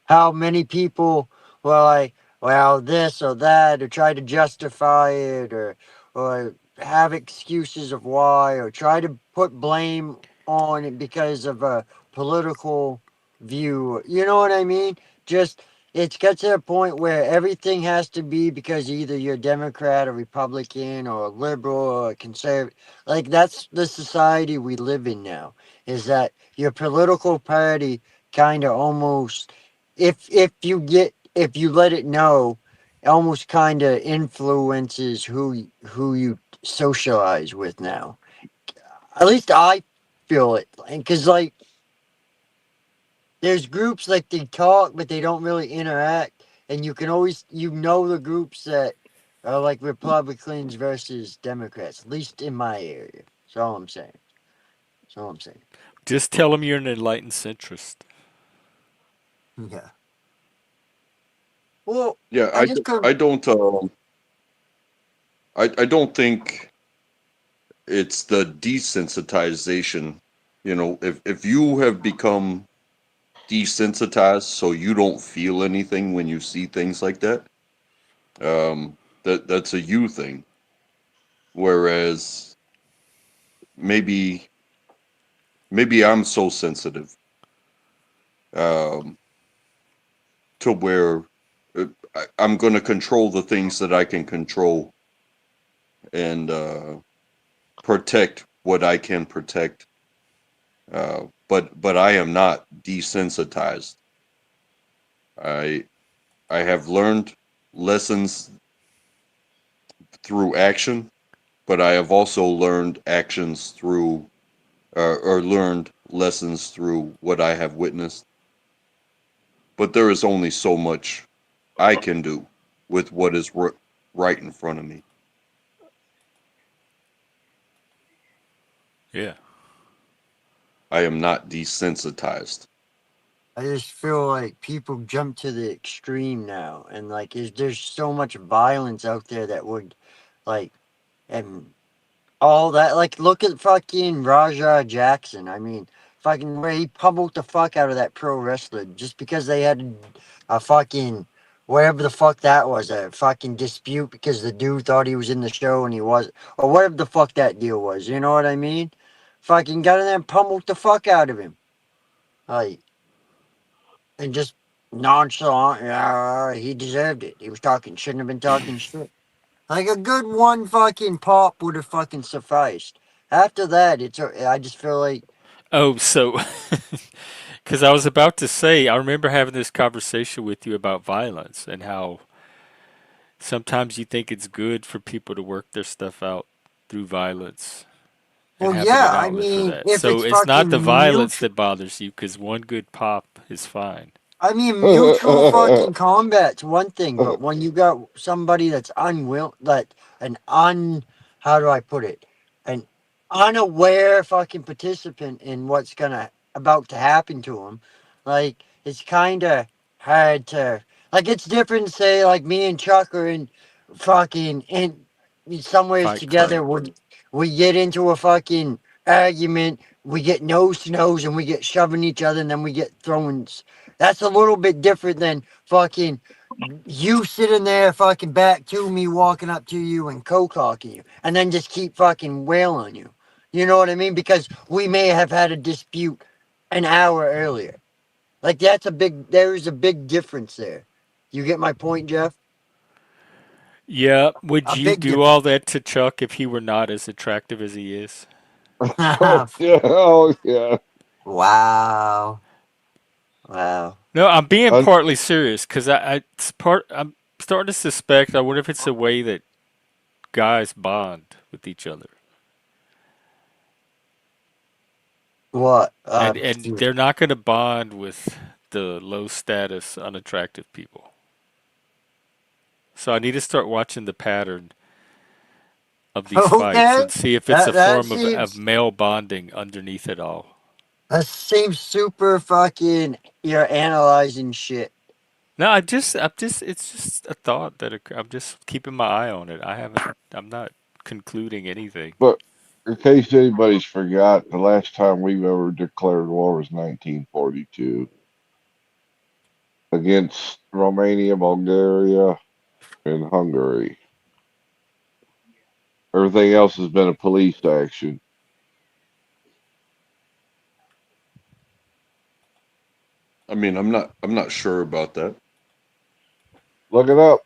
how many people were like, well, this or that, or try to justify it, or have excuses of why, or try to put blame on it because of a political view. You know what I mean? Just it's got to a point where everything has to be because either you're Democrat or Republican or liberal or conservative. Like that's the society we live in now. Is that your political party kind of almost if you let it know, it almost kind of influences who you socialize with now. At least I feel it, because like there's groups like they talk but they don't really interact, and you can always the groups that are like Republicans versus Democrats. At least in my area. That's all I'm saying. That's all I'm saying. Just tell them you're an enlightened centrist. Yeah. Well, Yeah, I just I couldn't. don't I don't think it's the desensitization. You know, if you have become desensitized so you don't feel anything when you see things like that, that's a you thing. Whereas maybe I'm so sensitive um, to where I'm going to control the things that I can control and protect what I can protect. But I am not desensitized. I I have learned lessons through action, but I have also learned actions through or learned lessons through what I have witnessed. But there is only so much I can do with what is right in front of me. Yeah. I am not desensitized. I just feel like people jump to the extreme now, and like there's so much violence out there that would, like, and all that. Like, look at fucking Raja Jackson. I mean, fucking where he pummeled the fuck out of that pro wrestler just because they had a fucking whatever the fuck that was, a fucking dispute because the dude thought he was in the show and he was, or whatever the fuck that deal was. You know what I mean? Fucking got in there and pummeled the fuck out of him. Like and just nonchalant. Yeah, he deserved it. He was talking, shouldn't have been talking shit. Like a good one fucking pop would have fucking sufficed. After that, I just feel like, Oh, so because I was about to say, I remember having this conversation with you about violence and how sometimes you think it's good for people to work their stuff out through violence and well, having yeah, an I outlet for mean, that. if So it's it's not the fucking violence mutual. that bothers you because one good pop is fine. I mean, mutual fucking combat's one thing, but when you got somebody that's unwilling, that an how do I put it, an unaware fucking participant in what's gonna about to happen to them, like it's kind of hard to like. It's different, say, like me and Chuck are in fucking in somewheres Fight together. club. We get into a fucking argument. We get nose to nose and we get shoving each other, and then we get throwing. That's a little bit different than fucking you sitting there fucking back to me walking up to you and co-cocking you and then just keep fucking wailing on you. You know what I mean? Because we may have had a dispute an hour earlier. Like there's a big difference there. You get my point, Jeff? Yeah, would A you big do all difference. that to Chuck if he were not as attractive as he is? Oh yeah, oh yeah. Wow. Wow. No, I'm being Un- partly serious because I'm starting to suspect. I wonder if it's a way that guys bond with each other, What? and they're not going to bond with the low status, unattractive people. So I need to start watching the pattern of these fights Okay. and see if it's a That form of seems male bonding underneath it all. that seems super fucking. You're analyzing shit. No, it's just a thought that I'm just keeping my eye on it. I'm not concluding anything. but in case anybody's forgot, the last time we've ever declared war was 1942 against Romania, Bulgaria, and Hungary. Everything else has been a police action. I mean, I'm not sure about that. Look it up.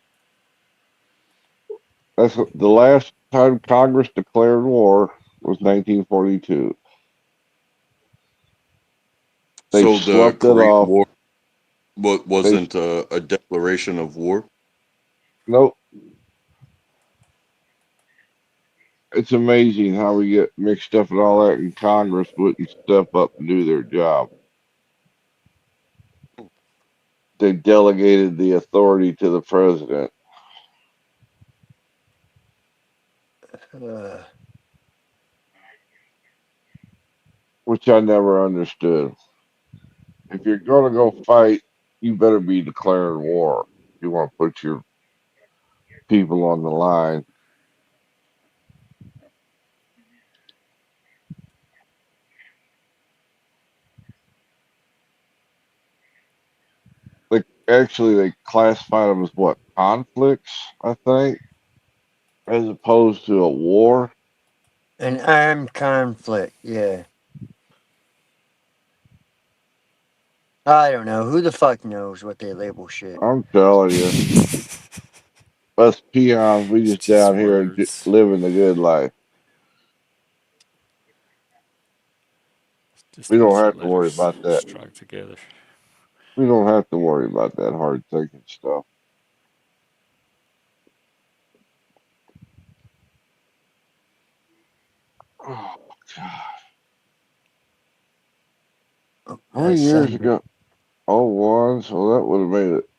That's the last time Congress declared war was 1942. They So the sloughed it Korean off. War They wasn't a declaration of war. nope. It's amazing how we get mixed up in all that, and Congress wouldn't step up and do their job. They delegated the authority to the president, Uh, which I never understood. If you're going to go fight, you better be declaring war. You want to put your people on the line. They classified them as what, conflicts, I think, as opposed to a war. an armed conflict. Yeah. I don't know. Who the fuck knows what they label shit? I'm telling you, us peons, we It's just just down here words. living the good life. Just We a don't bunch of have to worry letters about that. strung together. We don't have to worry about that hard thinking stuff. Oh God! How many That's years Sunday. ago? Oh, one. So that would have made it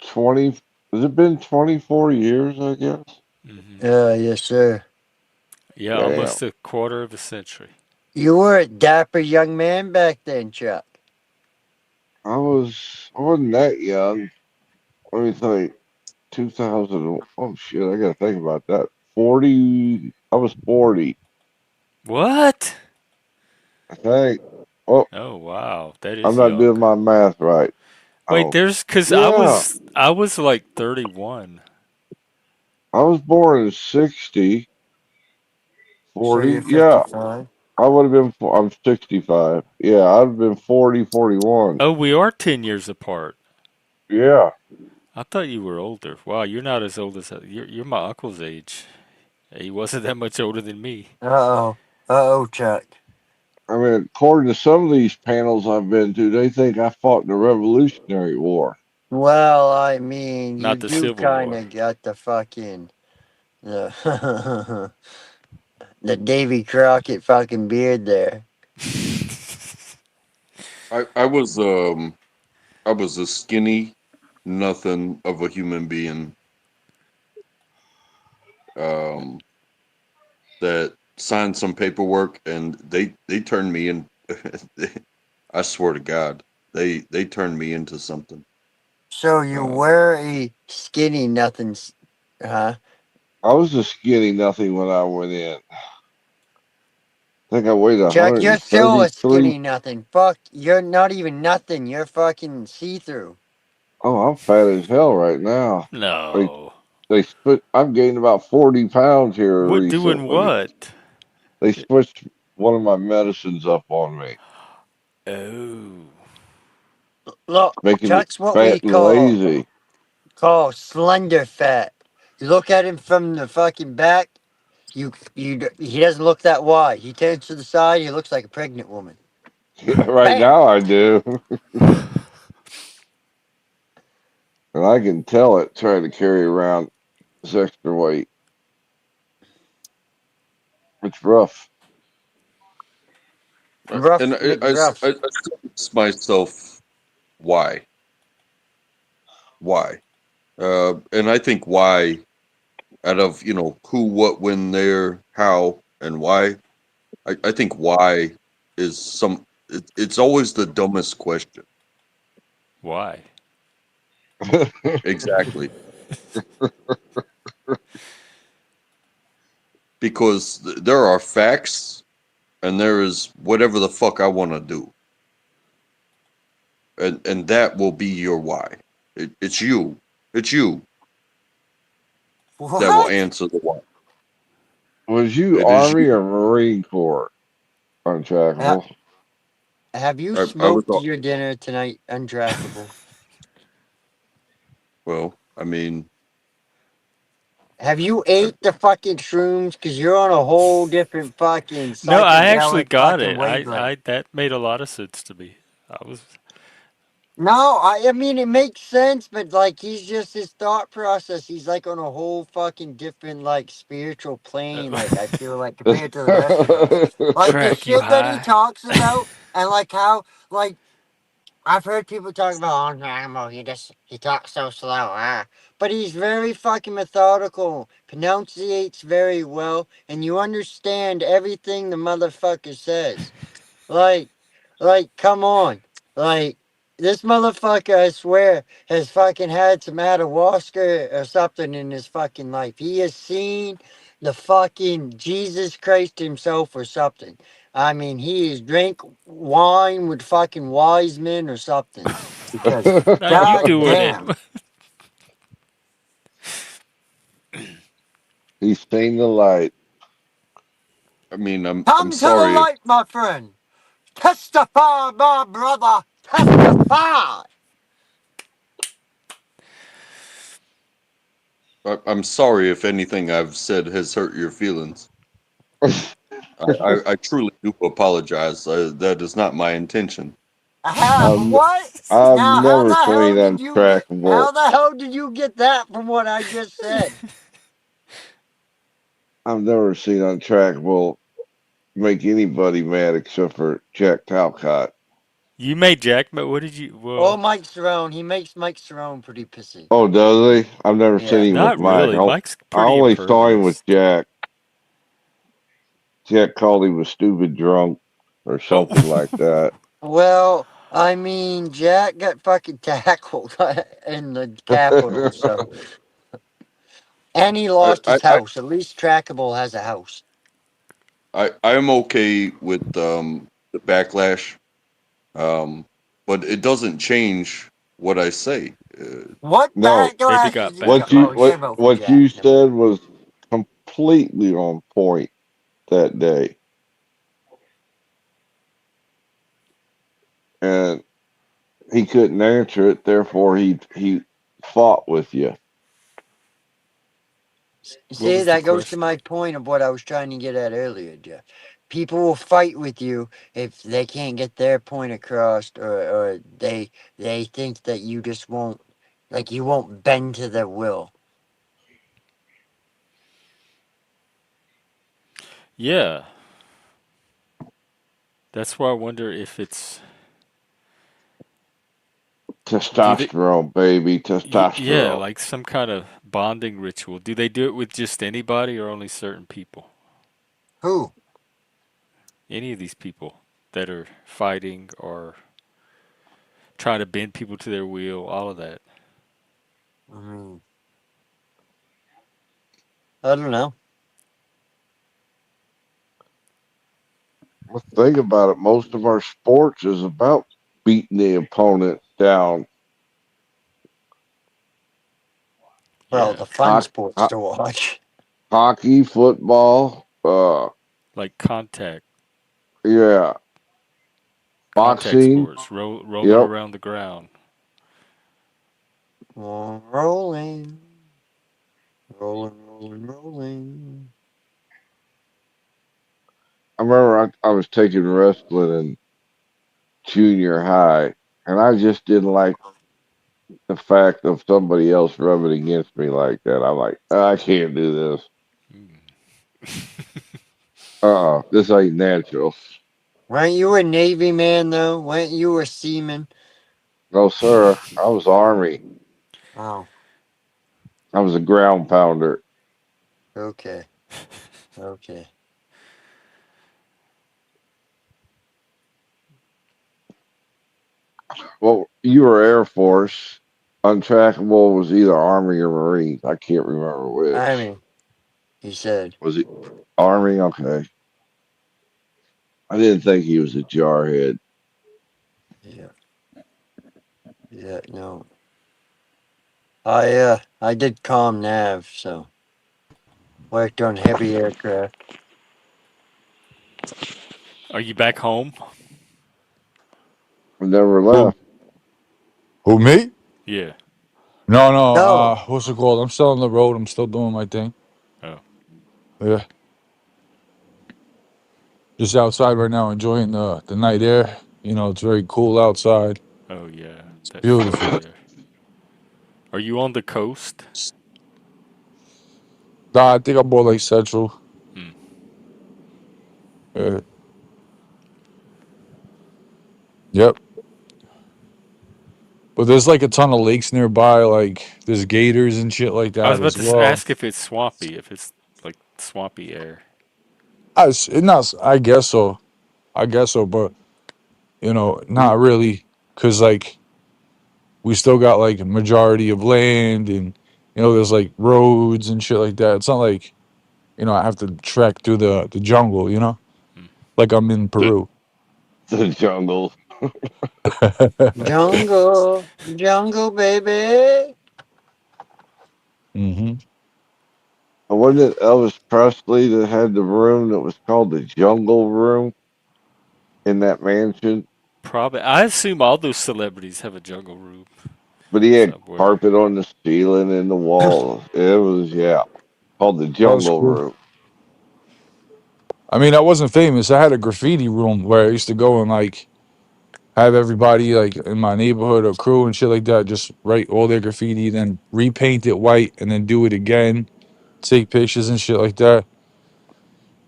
20. Has it been 24 years? I guess. Hmm. Yes, sir. Yeah, Damn. almost a quarter of a century. You were a dapper young man back then, Chuck. I wasn't that young. Let me think. 2000. Oh shit! I gotta think about that. 40. I was 40. What? I think. Oh, Oh wow, that I'm is not doing young. my math right. Wait, Oh, there's because yeah. I was like 31. I was born in 60. So you're 40. Yeah. 55. I would have been. I'm 65. Yeah, I'd have been 40, 41. Oh, we are 10 years apart. Yeah. I thought you were older. Wow, you're not as old as you're my uncle's age. He wasn't that much older than me. Uh oh. Uh oh, Chuck. I mean, according to some of these panels I've been to, they think I fought in the Revolutionary War. Well, I mean, you Not the do Civil kind War. of got the fucking the, the Davy Crockett fucking beard there. I I was a skinny nothing of a human being um, that signed some paperwork and they turned me in. I swear to God, they turned me into something. So you Um, were a skinny nothings, huh? I was a skinny nothing when I went in. I think I weighed Chuck, you're still a 133. skinny nothing. Fuck, you're not even nothing. You're fucking see through. Oh, I'm fat as hell right now. They No. they split. I've gained about 40 pounds here What doing recently. what? They switched one of my medicines up on me, Oh. Look, making me Chuck's what we fat and lazy. call slender fat. You look at him from the fucking back. He doesn't look that wide. He turns to the side. He looks like a pregnant woman. Right Bam. now, I do. and I can tell it trying to carry around this extra weight. It's rough. And Rough McGruff. I still ask myself why, why, and I think why out of who, what, when, there, how, and why. I think why is it's always the dumbest question. Why? Exactly. Because there are facts and there is whatever the fuck I want to do. And that will be your why. It's you. It's you that will What? answer the why. Was you It is Army you. or Marine Corps? Ha- Untrackable. have you I was smoked your dinner tonight, untrackable? well. I mean, Have you I, ate the fucking shrooms? Because you're on a whole different fucking No, I actually psychedelic got fucking it. wavelength. I that made a lot of sense to me. I was No, I mean it makes sense, but like he's just his thought process. He's like on a whole fucking different like spiritual plane. Like I feel like compared to the rest of us, like the track you shit that he high. talks about, and like how like I've heard people talk about oh Namo, he talks so slow, but he's very fucking methodical, pronunciates very well, and you understand everything the motherfucker says. Like, come on. Like, this motherfucker, I swear, has fucking had some ayahuasca or something in his fucking life. He has seen the fucking Jesus Christ himself or something. I mean, he has drank wine with fucking wise men or something. Because, Now you god doing it? damn. He's seen the light. I mean, I'm Come to the sorry. light, my friend. Testify, my brother. Testify. I'm sorry if anything I've said has hurt your feelings. I truly do apologize. That is not my intention. I've, What? I've Now, how never the seen hell did you? Untrackable. How the hell did you get that from what I just said? I've never seen Untrackable make anybody mad except for Jack Talcott. You made Jack, but what did you? Oh, Well, Mike Cerrone. He makes Mike Cerrone pretty pissy. Oh, does he? I've never Yeah. seen him with not Mike. really. Mike's I pretty only saw him with impervious. Jack. Jack called him a stupid drunk or Oh, something like that. Well, I mean, Jack got fucking tackled in the Capitol, so and he I lost I his I, house. At least Trackable has a house. I am okay with the backlash, um, but it doesn't change what I say. What No, maybe backlash got did he? what backlash. you Oh, he what did vote for what Jack. you Never mind. said was completely on point that day, and he couldn't answer it. Therefore, he fought with you. What See, was the that goes to question? my point of what I was trying to get at earlier, Jeff. People will fight with you if they can't get their point across, or they think that you just won't, like you won't bend to their will. Yeah, that's why I wonder if it's. Do they? Testosterone, baby, Yeah, testosterone. like some kind of bonding ritual. Do they do it with just anybody or only certain people? Who? Any of these people that are fighting or trying to bend people to their will, all of that. I mean, I don't know. Well, think about it. Most of our sports is about beating the opponent down. Well, Yeah, the fun Hockey, sports to watch. hockey, football, like yeah, contact boxing. sports, rolling Yep. around the ground. Rolling, rolling. I remember I was taking wrestling in junior high, and I just didn't like the fact of somebody else rubbing against me like that. I'm like, I can't do this. This ain't natural. Weren't you a Navy man though? Weren't you a seaman? No, sir. I was Army. Oh, I was a ground pounder. okay, okay. Well, you were Air Force. Untrackable was either Army or Marines. I can't remember I which. mean, he said, Was it Army? Okay. I didn't think he was a jarhead. yeah, yeah, no. I did comm nav, so worked on heavy aircraft. Are you back home? I never Who, left. who me? Yeah. No, no. No, What's it called? I'm still on the road. I'm still doing my thing. Oh. Yeah, just outside right now, enjoying the night air. You know, it's very cool outside. Oh yeah. It's That fresh beautiful. air. Are you on the coast? Nah, I think I'm more like central. Hmm. Yeah. Yep. But there's like a ton of lakes nearby. Like there's gators and shit like I was that about as to well. ask if it's swampy, if it's like swampy air. It not. I guess so. I guess so. But not really, cause like we still got like a majority of land, and there's like roads and shit like that. It's not like I have to trek through the jungle. Hmm. Like I'm in The, Peru. the jungle. jungle, jungle, baby. hmm Wasn't it Elvis Presley that had the room that was called the Jungle Room in that mansion? Probably. I assume all those celebrities have a jungle room But he had somewhere. carpet on the ceiling and the walls. It was, yeah, called the That was Jungle cool. Room. I mean, I wasn't famous. I had a graffiti room where I used to go and like have everybody like in my neighborhood or crew and shit like that just write all their graffiti, then repaint it white, and then do it again, take pictures and shit like that.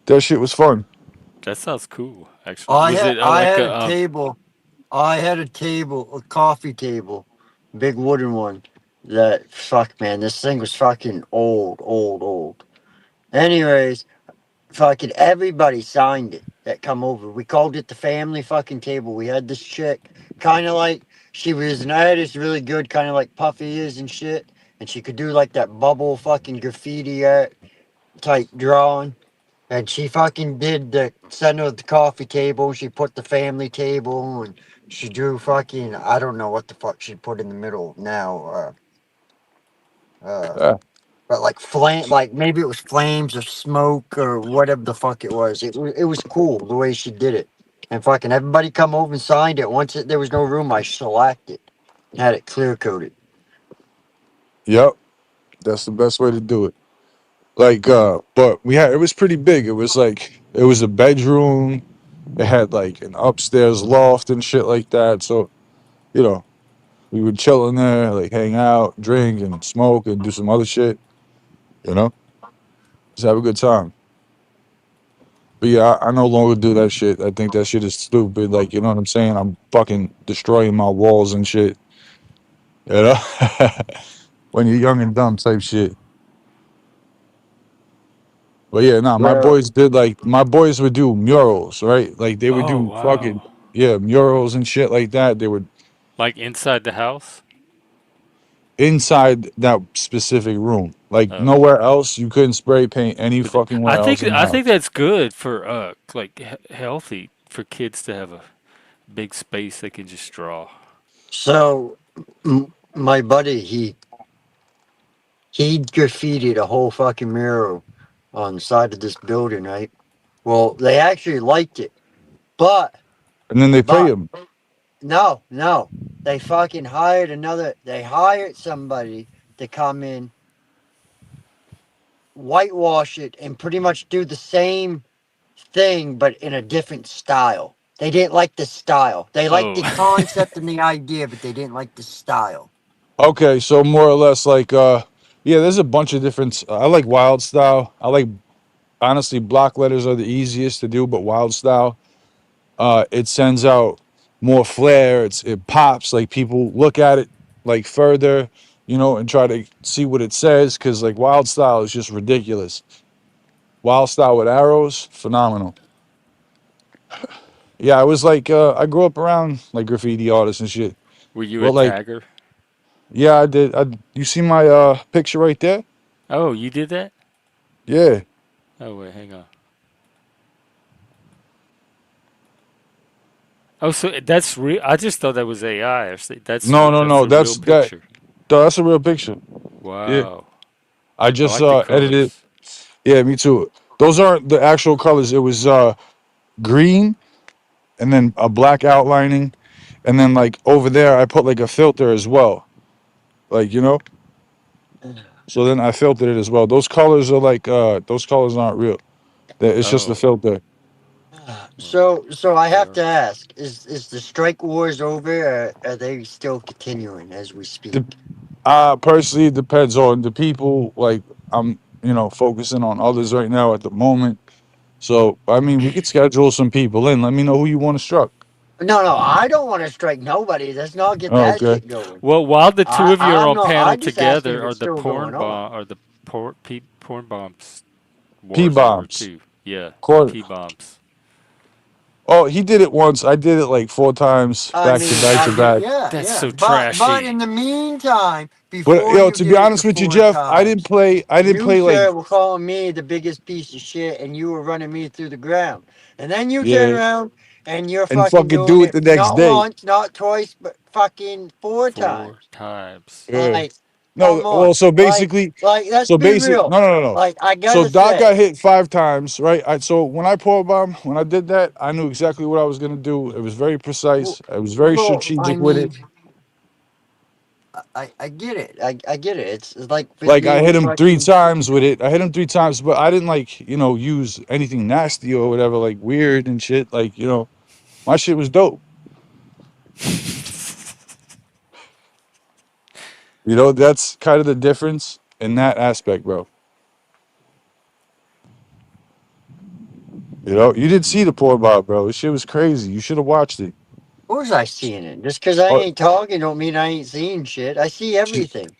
That shit was fun. That sounds cool, actually. Was it I like had a a table. I had a table, a coffee table, big wooden one. That fuck, man, this thing was fucking old, old, old. Anyways, fucking everybody signed it that come over. We called it the family fucking table. We had this chick, kind of like she was an artist, really good, kind of like Puffy is and shit. And she could do like that bubble fucking graffiti art type drawing. And she fucking did the center of the coffee table. She put the family table, and she drew fucking I don't know what the fuck she put in the middle now. Uh, Yeah. but like flame, like maybe it was flames or smoke or whatever the fuck it was. It was cool the way she did it. And fucking everybody come over and signed it. There was no room, I shellacked it, had it clear coated. Yep. That's the best way to do it. Like, but it was pretty big. It was a bedroom. It had like an upstairs loft and shit like that. So, you know, we would chill in there, like hang out, drink and smoke and do some other shit, you know? Just have a good time. But yeah, I no longer do that shit. I think that shit is stupid. Like, you know what I'm saying? I'm fucking destroying my walls and shit. You know? When you're young and dumb type shit. But yeah, nah, Well, my boys would do murals, right? Like they would Oh do fucking wow. yeah, murals and shit like that. They would Like inside the house? inside that specific room. Like Oh. nowhere else you couldn't spray paint any But fucking where else in the I think house. that's good for like healthy for kids to have a big space they can just draw. so my buddy he graffitied a whole fucking mural on the side of this building, right? Well, they actually liked it, but And then they pay but him. no, no, they fucking hired another. They hired somebody to come in, whitewash it, and pretty much do the same thing, but in a different style. They didn't like the style. They liked Oh. the concept and the idea, but they didn't like the style. Okay, so more or less like yeah, there's a bunch of different. I like wild style. I like honestly block letters are the easiest to do, but wild style it sends out more flair. It pops like people look at it like further, and try to see what it says because like wild style is just ridiculous. Wild style with arrows, phenomenal. Yeah, I was like I grew up around like graffiti artists and shit. Were you a But like tagger? yeah, I did. You see my picture right there? Oh, you did that? Yeah. Oh wait, hang on. Oh, so that's real. I just thought that was AI. No, no, That's no. a real picture. That's a real picture. Yeah. Wow, I I just like the edited. colors. Yeah, me too. Those aren't the actual colors. It was green and then a black outlining, and then like over there I put like a filter as well. Like, so then I filtered it as well. Those colors are like those colors aren't real. It's just a Oh, filter. well, So I they have are. to ask: is the strike wars over? Or are they still continuing as we The, speak? personally it depends on the people. Like I'm, focusing on others right now at the moment. So I mean we could schedule some people in. Let me know who you want to struck. No, no, I don't want to strike nobody. Let's not get Oh, that okay. shit going. Well, while the two of you are I'm on not. panel I just asking if together, it's still going on. are the porn bombs P wars over bombs. too? Yeah, Court. P bombs. Oh, he did it once. I did it like 4 times back to back to back. Yeah, That's yeah. so But in trashy. the meantime, But before yo, you to be did it the honest with you, four Jeff, I didn't times, play. I didn't you, play like sir, were calling me the biggest piece of shit, and you were running me through the ground. And then you turn yeah, around and you're and fucking fucking doing do it it the next not day. once, not twice, but fucking four Four times. times. Yeah. Like, No, come on. well, so basically, Let's be real. no, no, no, no. Like, I So gotta Doc say, got hit 5 times, right? So when I pour bomb, when I did that, I knew exactly what I was gonna do. It was very well, precise. I was very I strategic with it. mean, I get it. I get it. It's like with Like me I hit with him three fucking. times with it. I hit him 3 times, but I didn't like, use anything nasty or whatever, like weird and shit. Like, my shit was dope. That's kind of the difference in that aspect, bro. You did see the poor Bob, bro. This shit was crazy. You should have watched it. Of course I seeing it. Just because I Oh, ain't talking don't mean I ain't seeing shit. I see sh- everything.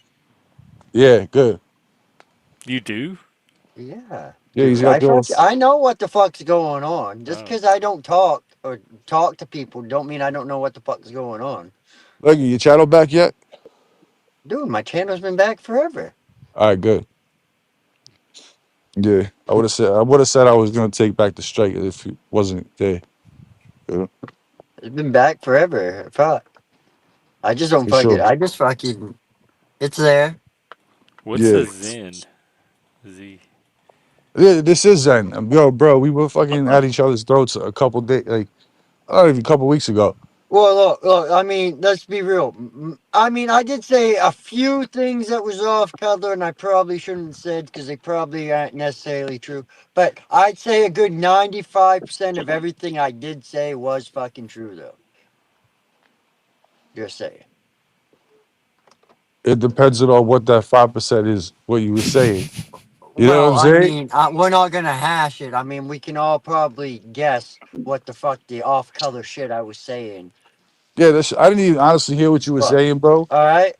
yeah, good. You do? Yeah, Yeah, he's dude. got those. I know what the fuck's going on. Just Oh, because I don't talk or talk to people don't mean I don't know what the fuck's going on. Look, your channel back yet? Dude, my channel's been back forever. All right, good. Yeah, I would have said I was gonna take back the strike if it wasn't there. Yeah, It's been back forever. Fuck. I just don't for fucking. sure. I just fucking. It's there. what's Yeah. a Zen? Z. Yeah, this is Zen. Yo, bro, we were fucking at each other's throats a couple days, like, not even a couple weeks ago. Well, look. I mean, let's be real. I mean, I did say a few things that was off color, and I probably shouldn't have said because they probably aren't necessarily true. But I'd say a good 95% of everything I did say was fucking true, though. Just saying. It depends on what that 5% is, what you were saying. You know what Well, I'm I saying? mean, we're not gonna hash it. I mean, we can all probably guess what the fuck the off-color shit I was saying. Yeah, I didn't even honestly hear what you were But saying, bro. all right.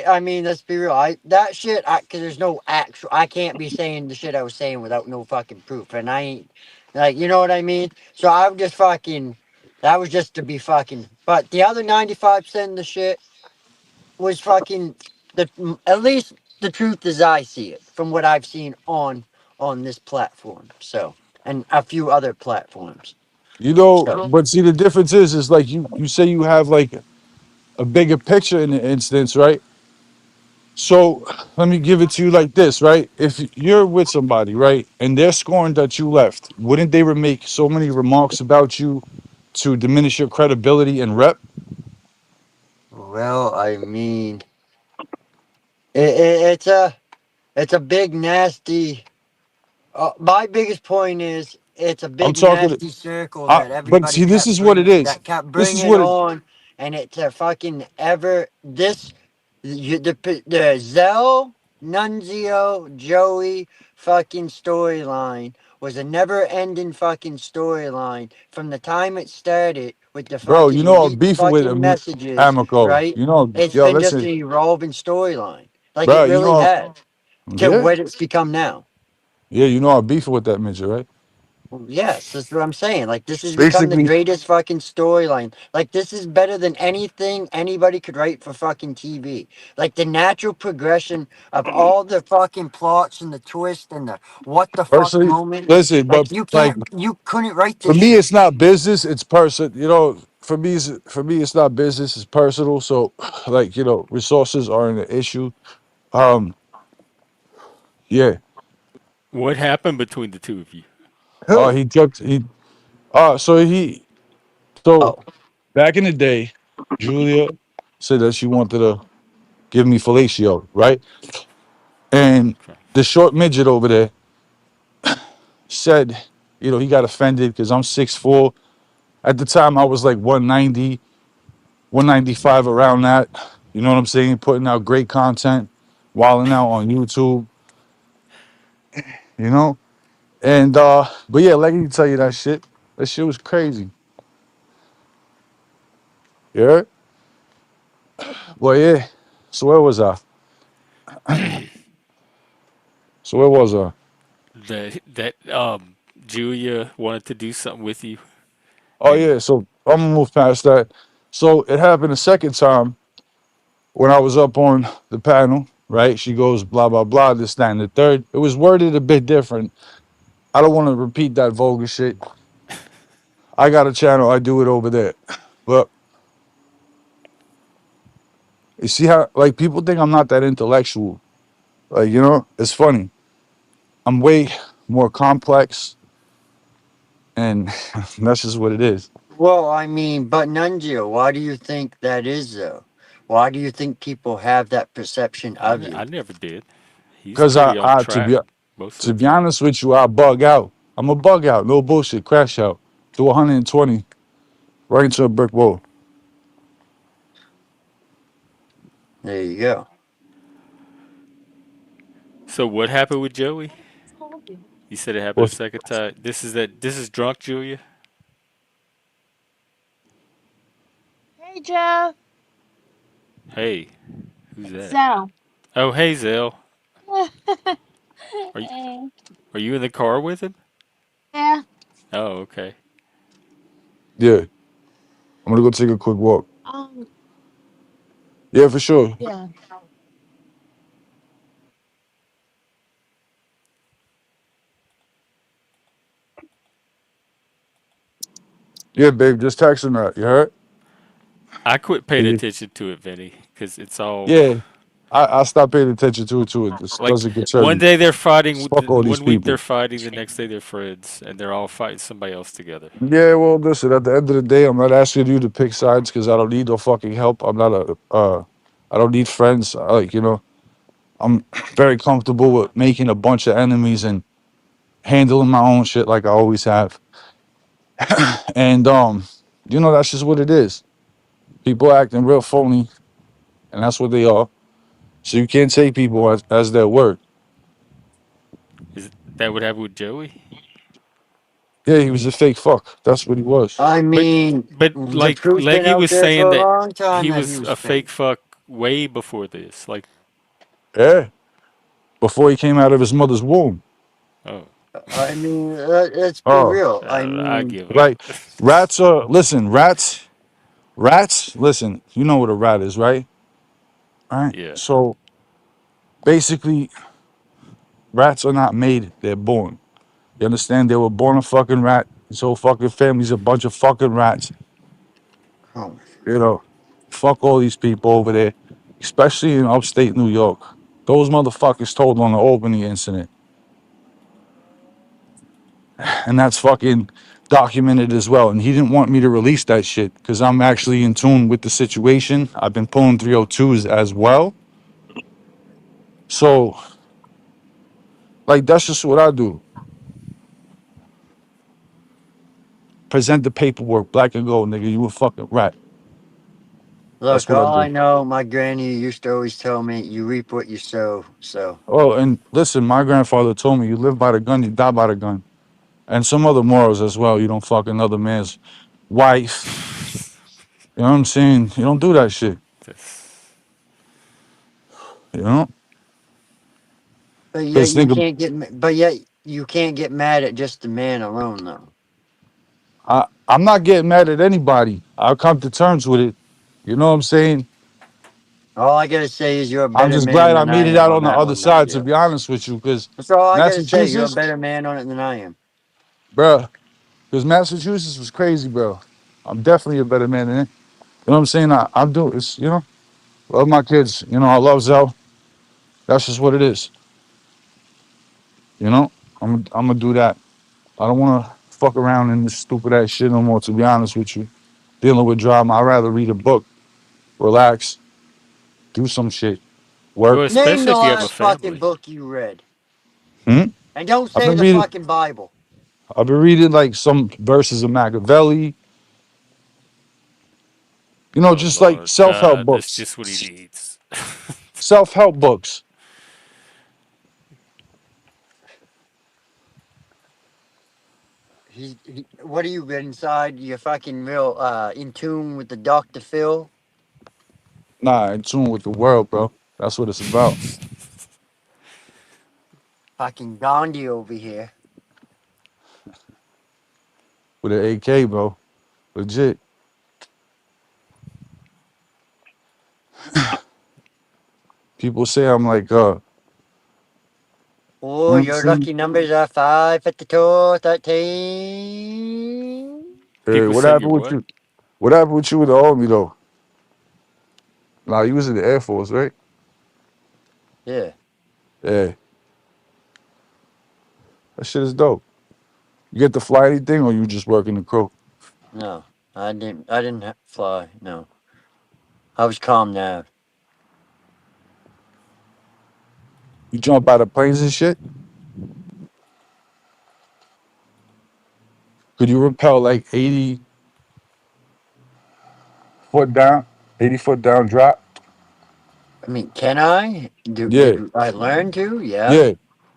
I mean, let's be real. That shit. Cause there's no actual. I can't be saying the shit I was saying without no fucking proof, and I ain't like, you know what I mean. So I'm just fucking. That was just to be fucking. But the other 95% of the shit was fucking at least the truth as I see it from what I've seen on this platform. So and a few other platforms. So But see, the difference is like you say you have like a bigger picture in the instance, right? So let me give it to you like this, right? If you're with somebody, right, and they're scoring that you left, wouldn't they make so many remarks about you to diminish your credibility and rep? well, I mean, it's a big nasty. My biggest point is it's a I'm big talking. nasty circle that But everybody see, this kept is what it is. that kept This is bringing what it. on, and it's a fucking ever this. The Zell, Nunzio, Joey fucking storyline was a never ending fucking storyline from the time it started with the Bro, you fucking know I'm leaked beefing with fucking messages, Amico. right? You know, It's yo, been just an listen, evolving storyline. Like it bro, you really know, has to yeah, what it's become now. yeah, you know I'm beefing with that midget, right? Well, yes, that's what I'm saying. Like this has become the Basically, greatest fucking storyline. Like this is better than anything anybody could write for fucking TV. Like the natural progression of all the fucking plots and the twist and the what the fuck personally, moments. listen, but Like you like can't, you couldn't write for this me, shit. it's not business, it's person. You know, for me, it's not business, it's personal. So, like, resources aren't an issue. Um, yeah. What happened between the two of you? Who? He jumped. So Oh, back in the day, Julia said that she wanted to give me fellatio, right? And Okay. the short midget over there said, he got offended because I'm 6'4". At the time, I was like 190, 195, around that. You know what I'm saying? Putting out great content, wilding out on YouTube, you know? And, but yeah, let me tell you that shit. That shit was crazy. Yeah? Well, yeah. So where was I? So where was I? That Julia wanted to do something with you, Oh, and yeah. So I'm gonna move past that. So it happened a second time when I was up on the panel, right? She goes, blah, blah, blah, this, that, and the third. It was worded a bit different. I don't want to repeat that vulgar shit. I got a channel, I do it over there. But you see how, like, people think I'm not that intellectual. Like, it's funny. I'm way more complex, and that's just what it is. well, I mean, but Nunzio, why do you think that is though? Why do you think people have that perception of I you? never did. He's Because pretty on to track be most of to the be time. honest with you, I bug out. I'm a bug out, no bullshit, crash out, do 120 right into a brick wall. There you go. So what happened with Joey? You said it happened a What's second time. This is drunk Julia. Hey, Jeff. Hey, who's It's that? Zell. Oh, hey Zell. Are you Hey. are you in the car with him? Yeah. Oh, okay. Yeah, I'm gonna go take a quick walk. Um. Yeah, for sure. Yeah. Yeah, babe, just text him that. You heard? I quit paying Yeah. attention to it, Vinny, because it's all Yeah, I stopped paying attention to it too. It just like doesn't concern one me. day they're fighting, Fuck all these one week they're people. fighting, the next day they're friends, and they're all fighting somebody else together. Yeah, well, listen. At the end of the day, I'm not asking you to pick sides because I don't need no fucking help. I'm not I don't need friends. I'm very comfortable with making a bunch of enemies and handling my own shit like I always have. And that's just what it is. People acting real phony, and that's what they are. So you can't take people as their word. Is that what happened with Joey? Yeah, he was a fake fuck. That's what he was. I But mean, the like proof's been Leggy out was there saying for a that long time he that he was was a fake fake. fuck way before this. Like, Yeah, before he came out of his mother's womb. oh, I mean, let's be Oh, real. I I don't know. I mean, give up. like rats are. Listen, rats. Listen, you know what a rat is, right? All right. Yeah. So basically, rats are not made; they're born. You understand? They were born a fucking rat. His whole fucking family's a bunch of fucking rats. oh, You know, fuck all these people over there, especially in upstate New York. Those motherfuckers told on the Albany incident, and that's fucking documented as well. And he didn't want me to release that shit because I'm actually in tune with the situation. I've been pulling 302s as well. So, like, that's just what I do. Present the paperwork, black and gold, nigga. You a fucking rat. That's Look, what I all do. I know, my granny used to always tell me, you reap what you sow. So, Oh, and listen, my grandfather told me you live by the gun, you die by the gun. And some other morals as well. You don't fuck another man's wife. You know what I'm saying? You don't do that shit. That's- You know? but yet Because you think of, can't get, but yet you can't get mad at just the man alone, though. I'm not getting mad at anybody. I'll come to terms with it. You know what I'm saying? All I gotta say is you're a I'm better just man glad I than made I it am out on on the that other one, side, to NUNZIO. be honest with you. Because That's all I gotta say. You're a Massachusetts, better man on it than I am. bruh, because Massachusetts was crazy, bro. I'm definitely a better man than it. You know what I'm saying? I do. It's, love my kids. I love Zell. That's just what it is. You know? I'm going to do that. I don't want to fuck around in this stupid ass shit no more, to be honest with you. Dealing with drama. I'd rather read a book, relax, do some shit, well, work. Name especially the if you have a last fucking family. book you read. Hmm? And don't I've say been the reading fucking Bible. I've been reading like some verses of Machiavelli, Oh just like Lord, self-help that's books. just what he needs. Self-help books. What are you inside? You fucking real in tune with the Dr. Phil? Nah, in tune with the world, bro. That's what it's about. Fucking Gandhi over here. With an AK, bro. Legit. People say I'm like, you Oh, know what I'm your saying? lucky numbers are 5, 52, 13. Hey, People what say you're happened with what? you? What happened with you with the army though? Nah, you was in the Air Force, right? Yeah, Yeah. That shit is dope. You get to fly anything or you just working the crew? no. I didn't fly, no. I was calm now. You jump out of planes and shit? Could you rappel like 80 foot down? 80 foot down drop? I mean, can I? Yeah. Did I learn to? Yeah. Yeah.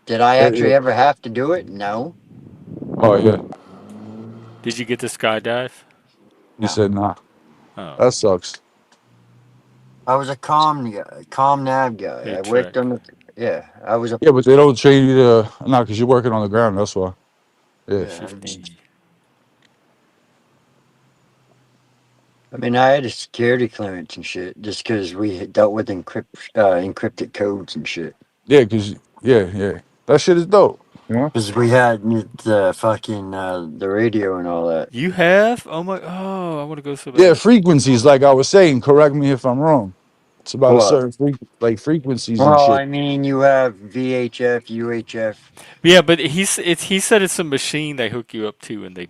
Did I Yeah, yeah. actually ever have to do it? No. Oh yeah. Did you get to skydive? He No. said nah. Oh, That sucks. I was a calm guy, calm nav guy. hey I worked track on the, yeah, I was a, Yeah, but they don't train you to nah, because you're working on the ground, that's why. Yeah. yeah. 50. I mean, I had a security clearance and shit just because we had dealt with encrypted codes and shit. Yeah, cause yeah, yeah. That shit is dope. You know? Because we had the fucking the radio and all that. You have? Oh my! Oh, I want to go so Yeah, bad. frequencies, like I was saying, correct me if I'm wrong. It's about a What? certain frequencies and Well, shit. I mean, you have VHF, UHF. Yeah, but he said it's a machine they hook you up to and they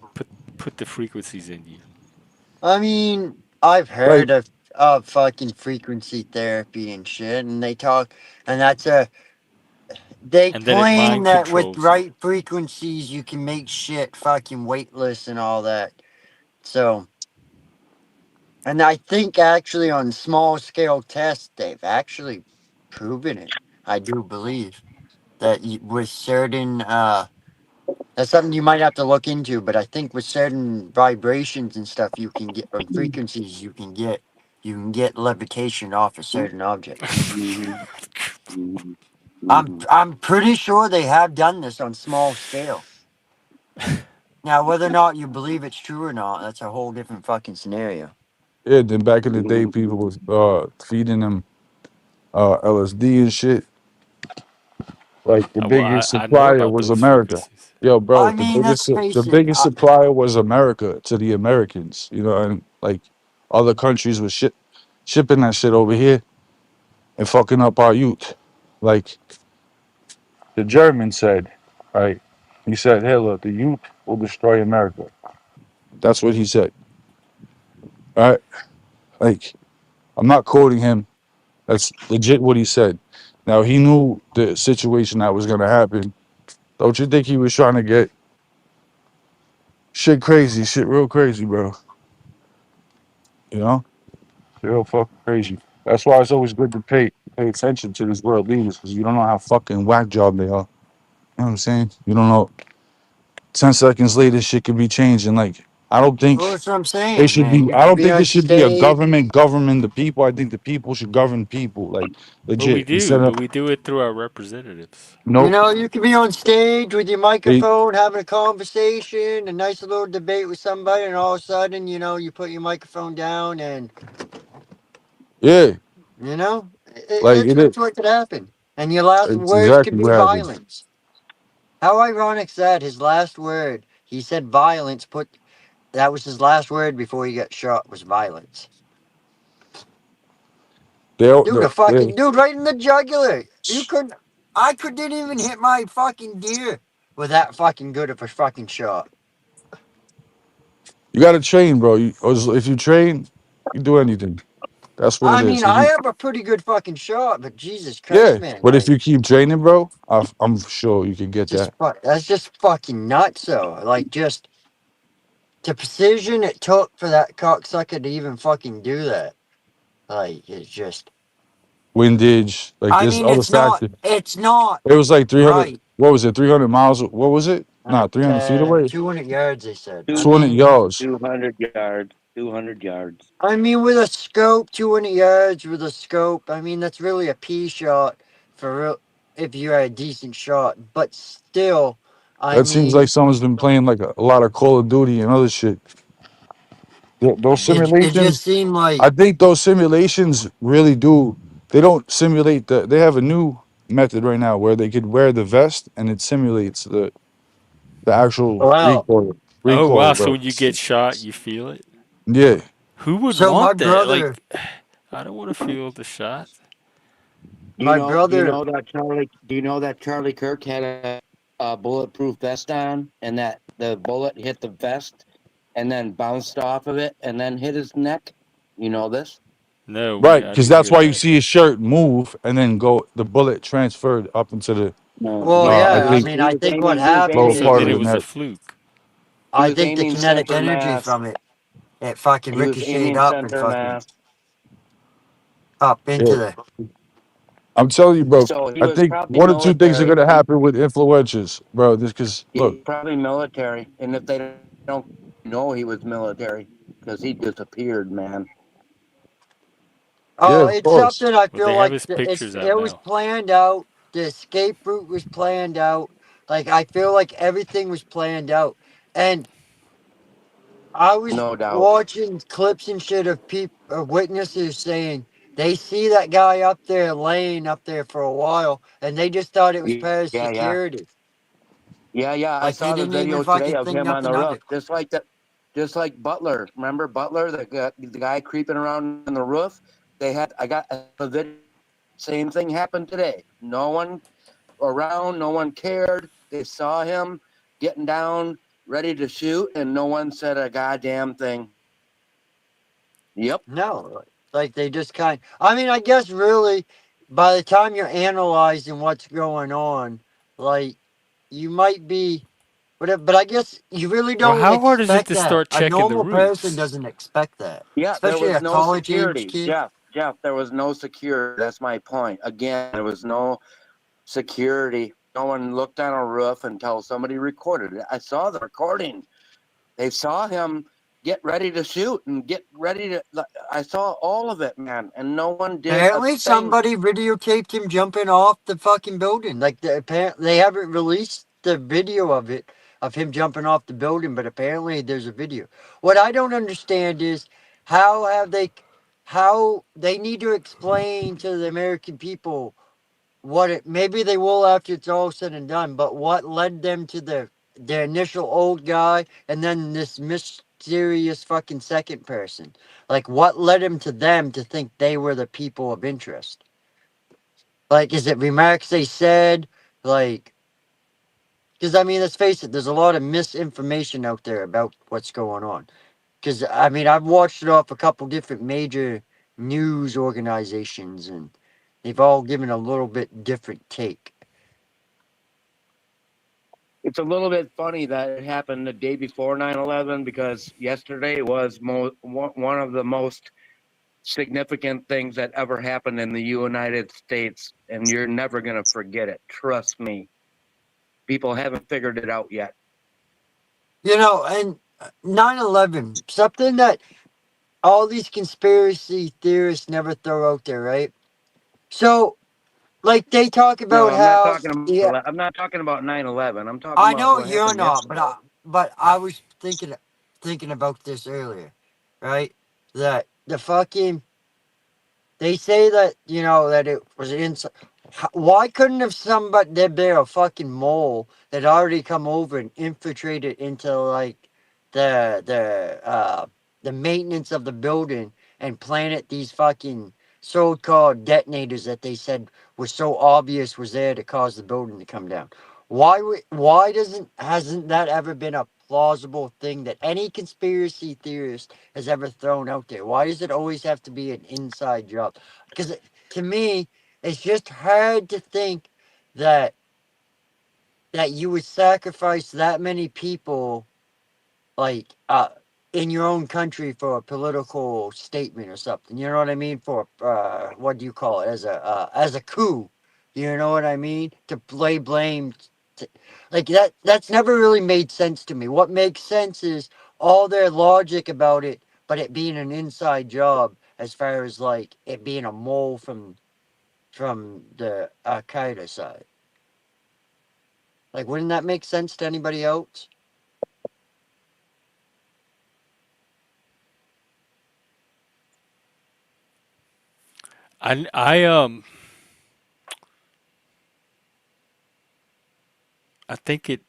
put the frequencies in you. I mean, I've Like, heard of fucking frequency therapy and shit, and they talk, and they And then it claim mind that with controls you. right frequencies you can make shit fucking weightless and all that. So, and I think actually on small scale tests they've actually proven it. I do believe that with certain that's something you might have to look into, but I think with certain vibrations and stuff you can get on frequencies you can get levitation off of certain objects. I'm pretty sure they have done this on small scale. Now, whether or not you believe it's true or not, that's a whole different fucking scenario. yeah, then back in the day, people was feeding them LSD and shit. Like the Well, biggest I know supplier about was those America. frequencies. Yo, bro, I mean, let's the face it. biggest supplier was America to the Americans. And like other countries was shipping that shit over here and fucking up our youth. Like the German said, right? He said, "Hey, look, the youth will destroy America." That's what he said. Right? Like I'm not quoting him. That's legit what he said. Now he knew the situation that was gonna happen. Don't you think he was trying to get shit crazy, shit real crazy, bro? You know? They're all fucking crazy. That's why it's always good to pay attention to these world leaders because you don't know how fucking whack job they are. You know what I'm saying? You don't know. 10 seconds later, shit could be changing. Like I don't think Well, that's what I'm they saying, should man. be. You I could don't be think on it should be a stage. government governing the people. I think the people should govern people. Like But we legit. do. Instead But of we do it through our representatives. You nope. know, you could be on stage with your They microphone having a conversation, a nice little debate with somebody, and all of a sudden, you put your microphone down and, yeah. Like it is. that's what could happen. And your last It's words could exactly be what happens. violence. How ironic's that? His last word, he said violence, that was his last word before he got shot, was violence. Dude, a They fucking dude right in the jugular. Didn't even hit my fucking deer with that fucking good of a fucking shot. you got to train, bro. If you train, you do anything. That's what it I is. mean, I have a pretty good fucking shot, but Jesus Christ, Yeah, man, but if like, you keep training, bro, I'm sure you can get that. that's just fucking nuts, though. Like, just the precision it took for that cocksucker to even fucking do that. Like, it's just, Windage, like I this mean, other factor. it's not It was like 300. right. What was it? 300 miles. What was it? Nah, 300 feet away. 200 yards, they said. I Two, 200 mean, yards. 200 yards. 200 yards. with a scope, 200 yards with a scope, I mean, that's really a pea shot for real, if you had a decent shot. But still, I That seems like mean, someone's been playing like a lot of Call of Duty and other shit. Those it just simulations, seemed like, I think those simulations really do. They don't simulate the. They have a new method right now where they could wear the vest and it simulates the actual well, recoil. Oh Recoil, wow! So bro. when you get shot, you feel it. Yeah. Who would so my want that? Like, brother, I don't want to feel the shot. my brother, Do you know that Charlie Kirk had a bulletproof vest on, and that the bullet hit the vest, and then bounced off of it, and then hit his neck? You know this? No, Right, I because didn't that's hear why you that. see his shirt move and then go the bullet transferred up into the No, well, no. I yeah, I think mean, I think what Oh, lower happened so part is, then of it the was a neck. fluke. He I was think the aiming kinetic center energy mass. from it fucking He was ricocheted aiming up and center fucking mass. up into Yeah. the. I'm telling you, bro. So he I was think probably one or two things are military. gonna happen with influencers, bro. This because look, He's probably military, and if they don't know he was military, because he disappeared, man. yeah, Oh, of it's course. something I Well, feel they have like his pictures out it was now. planned out. The escape route was planned out. Like I feel like everything was planned out, and I was No doubt. watching clips and shit of people, witnesses saying they see that guy up there laying up there for a while, and they just thought it was Yeah, part of yeah, security. yeah. I Like they saw the didn't even video today fucking of think him on nothing the of roof, it. just like Butler. Remember Butler, the guy creeping around on the roof? I got a video. Same thing happened today. No one around, no one cared. They saw him getting down, ready to shoot, and no one said a goddamn thing. Yep. No, like they just kind. I mean, I guess really, by the time you're analyzing what's going on, like you might be, but I guess you really Well, don't how hard is it expect to that. start A checking the normal person roofs? doesn't expect that, Yeah, there especially was a no college age security. kid. Jeff, there was no security. That's my point. Again, there was no security. No one looked on a roof until somebody recorded it. I saw the recording. They saw him get ready to shoot and get ready to. I saw all of it, man, and no one did a Apparently, thing. somebody videotaped him jumping off the fucking building. Like apparently they haven't released the video of it of him jumping off the building, but apparently there's a video. What I don't understand is how have they how they need to explain to the American people what it maybe they will after it's all said and done, but what led them to the initial old guy and then this mysterious fucking second person? Like what led him to them to think they were the people of interest? Like is it remarks they said? Like because I mean let's face it, there's a lot of misinformation out there about what's going on. Because I mean I've watched it off a couple different major news organizations and they've all given a little bit different take. It's a little bit funny that it happened the day before 9/11 because yesterday was one of the most significant things that ever happened in the United States, and you're never going to forget it. Trust me. People haven't figured it out yet. You know, and 9/11, something that all these conspiracy theorists never throw out there, right? So, like they talk No, about how, yeah, I'm not talking about 9/11. I'm talking I about know what you're happened not, yesterday. but I was thinking about this earlier, right? That the fucking they say that that it was inside. Why couldn't have somebody there be a fucking mole that already come over and infiltrated into like the maintenance of the building and planted these fucking so-called detonators that they said was so obvious was there to cause the building to come down? Why doesn't hasn't that ever been a plausible thing that any conspiracy theorist has ever thrown out there? Why does it always have to be an inside job? Because to me, it's just hard to think that you would sacrifice that many people like in your own country for a political statement or something. You know what I mean? For what do you call it? As a coup. You know what I mean? To lay blame to, like that's never really made sense to me. What makes sense is all their logic about it, but it being an inside job as far as like it being a mole from the Al Qaeda side. Like, wouldn't that make sense to anybody else? I I think it.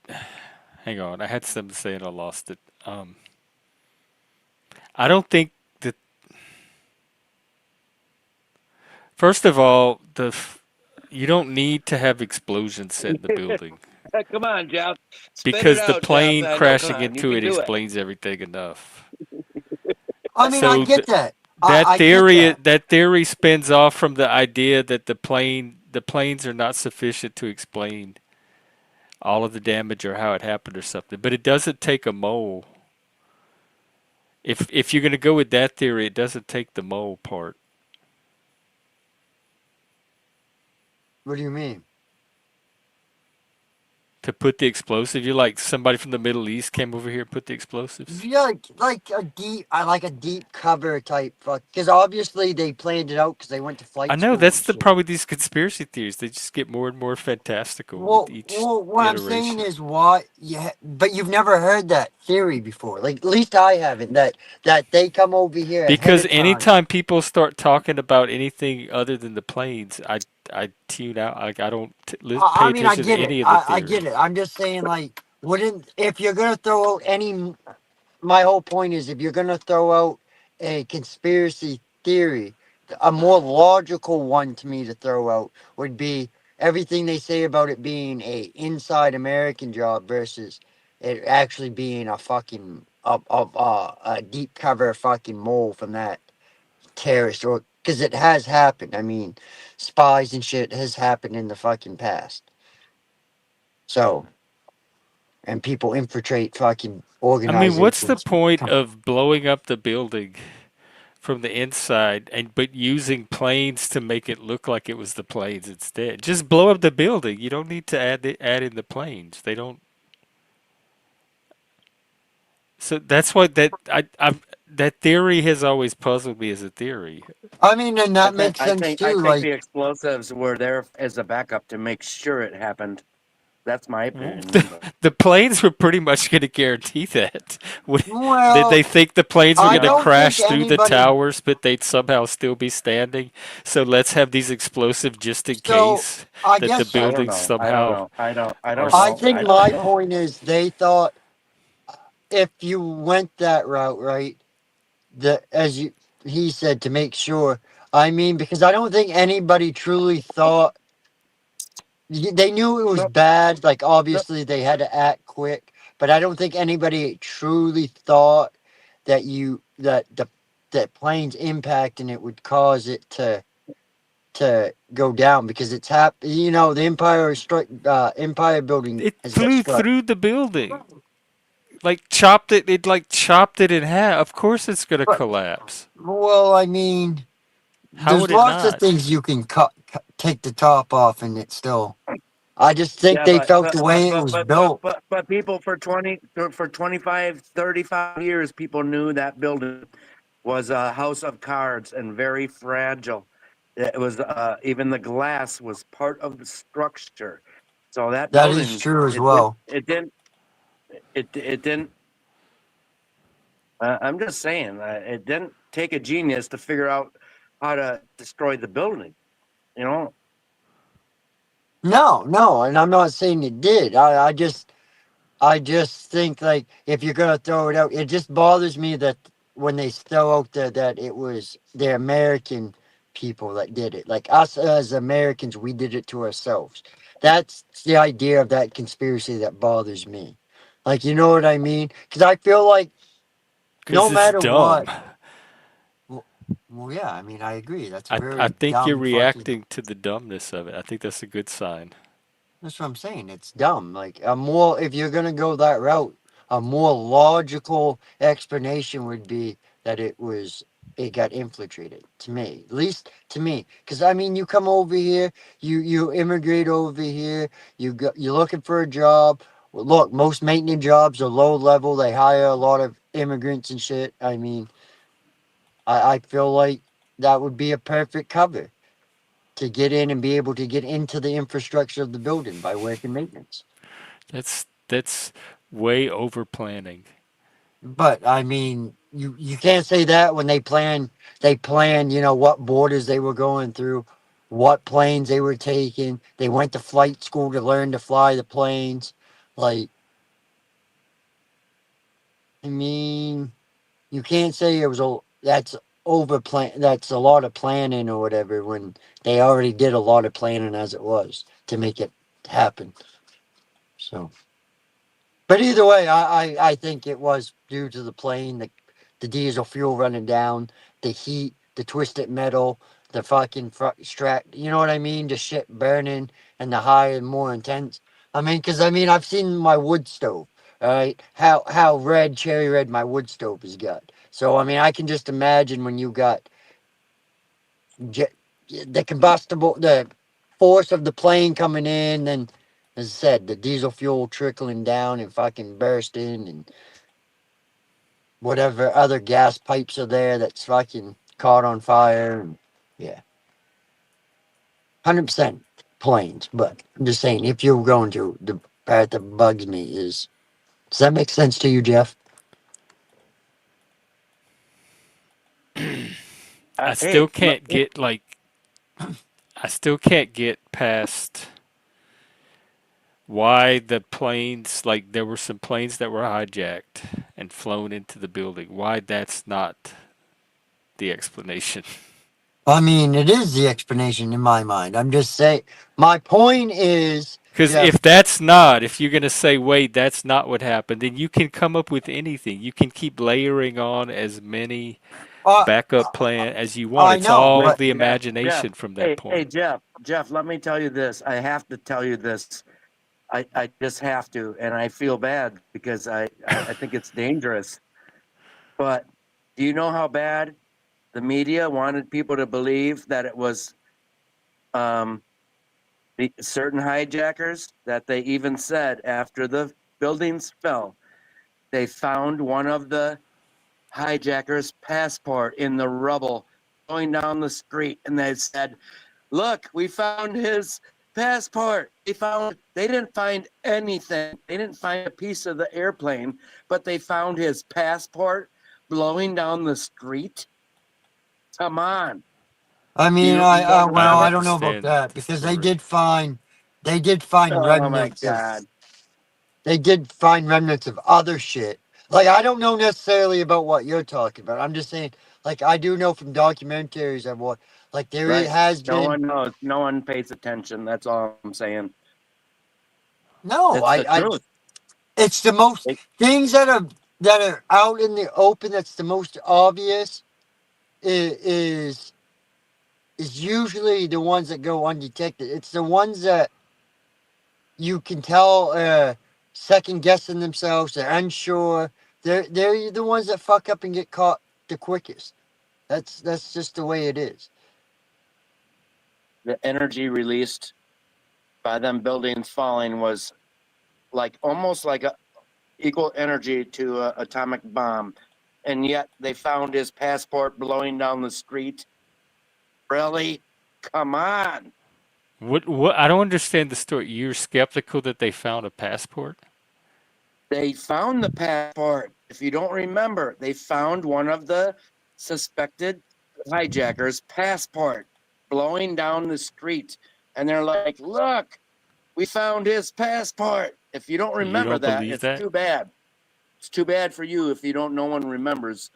Hang on, I had something to say and I lost it. I don't think that. First of all, you don't need to have explosions set in the building Come on, Jeff. Spit it because the out, Jeff. plane I know. Come crashing on. You into can it do it. explains everything enough. I mean, I So get that. that I get theory that. that theory spins off from the idea that the planes are not sufficient to explain all of the damage or how it happened or something. But it doesn't take a mole. If you're going to go with that theory, it doesn't take the mole part. What do you mean? To put the explosive, you're like somebody from the Middle East came over here and put the explosives. Yeah, I like a deep cover type fuck. Because obviously they planned it out because they went to I flight know school that's and the shit. problem with these conspiracy theories. They just get more and more fantastical with each What I'm saying iteration. is why, yeah, but you've never heard that theory before. Like, at least I haven't. That they come over here ahead Because of time. anytime people start talking about anything other than the planes, I tune out. I don't pay I mean, I attention to get it. any of the I get theory. it. I'm just saying, like, wouldn't if you're gonna throw out any my whole point is if you're going to throw out a conspiracy theory, a more logical one to me to throw out would be everything they say about it being a inside American job versus it actually being a fucking a deep cover fucking mole from that terrorist or because it has happened. I mean, spies and shit has happened in the fucking past. So and people infiltrate fucking I mean, what's the organizations. point of blowing up the building from the inside and but using planes to make it look like it was the planes instead? Just blow up the building. You don't need to add in the planes. They don't. So that's why that theory has always puzzled me as a theory. I mean, and that makes sense I too. think the Like, explosives were there as a backup to make sure it happened. That's my opinion. The, But the planes were pretty much going to guarantee that. Did they well, think the planes were I going to don't think crash through the anybody. towers, but they'd somehow still be standing? So let's have these explosives just in So case I that the guess I don't buildings know. I don't somehow know. I are. don't I know. think I don't my know. point is they thought if you went that route, right? That as you he said to make sure. I mean, because I don't think anybody truly thought they knew it was No, bad. Like no. obviously they had to act quick, but I don't think anybody truly thought that that plane's impact and it would cause it to go down because it's the Empire Empire building It has got flew struck. through the building. Like chopped it. It like chopped it in half. Of course, it's gonna But collapse. well, I mean, How there's would it lots of not? things you can take the top off, and it still. I just think Yeah, they felt the way it was built. but people for 25, 35 years, people knew that building was a house of cards and very fragile. It was even the glass was part of the structure. So that That is building, true as well. it didn't. I'm just saying, it didn't take a genius to figure out how to destroy the building. You know, No, no, and I'm not saying it did. I just think like if you're gonna throw it out, it just bothers me that when they throw out that it was the American people that did it. Like us as Americans, we did it to ourselves. That's the idea of that conspiracy that bothers me. Like you know what I mean? Because I feel like no Because it's matter dumb. what. Well, well, yeah, I mean, I agree. That's a I very think you're dumb fucking. reacting to the dumbness of it. I think that's a good sign. That's what I'm saying. It's dumb. Like a more, if you're gonna go that route, a more logical explanation would be that it got infiltrated. To me, at least to me, because I mean, you come over here, you immigrate over here, you're looking for a job. Well, look, most maintenance jobs are low level. They hire a lot of immigrants and shit. I mean, I feel like that would be a perfect cover to get in and be able to get into the infrastructure of the building by working maintenance. That's way over planning. But I mean, you can't say that when they plan, what borders they were going through, what planes they were taking. They went to flight school to learn to fly the planes. Like, I mean, you can't say it was that's over plan that's a lot of planning or whatever when they already did a lot of planning as it was to make it happen. So but either way, I think it was due to the plane, the diesel fuel running down, the heat, the twisted metal, the fucking strap. You know what I mean? The shit burning and the higher and more intense. I mean, because I mean, I've seen my wood stove. All right, how red, cherry red my wood stove has got. So I mean, I can just imagine when you got jet, the combustible, the force of the plane coming in, and as I said, the diesel fuel trickling down and fucking bursting, and whatever other gas pipes are there that's fucking caught on fire. And, yeah, 100% planes. But I'm just saying, if you're going to, the part that bugs me is, does that make sense to you, Jeff? I still hey, can't get like I still can't get past why the planes like there were some planes that were hijacked and flown into the building. Why that's not the explanation. I mean, it is the explanation in my mind. I'm just saying, my point is, Because Jeff, if that's not, if you're going to say, wait, that's not what happened, then you can come up with anything. You can keep layering on as many uh, backup plan as you want. I It's know, all wait, but the Jeff. imagination from that Hey, point. Jeff. Let me tell you this. I have to tell you this. I just have to, and I feel bad because I think it's dangerous. But do you know how bad the media wanted people to believe that it was um, the certain hijackers that they even said after the buildings fell, they found one of the hijackers' passport in the rubble going down the street, and they said, "Look, we found his passport. They didn't find anything. They didn't find a piece of the airplane, but they found his passport blowing down the street. Come on. I mean, You don't I well, don't I understand? don't know about understand that the because they story. did find Oh my remnants of god. they did find remnants of other shit. Like I don't know necessarily about what you're talking about. I'm just saying, like I do know from documentaries and what, like Right. has No been. one knows. No one pays attention. That's all I'm saying. No, It's the truth. it's the most It, things that are out in the open. That's the most obvious. Is is usually the ones that go undetected. It's the ones that you can tell. second guessing themselves. They're unsure. They're the ones that fuck up and get caught the quickest. That's just the way it is. The energy released by them buildings falling was like almost like a equal energy to an atomic bomb, and yet they found his passport blowing down the street. Really? Come on. What? I don't understand the story. You're skeptical that they found a passport? They found the passport. If you don't remember, they found one of the suspected hijackers' passport blowing down the street. And they're like, look, we found his passport. If you don't You remember don't that, believe it's that? too bad. It's too bad for you if you don't, no one remembers.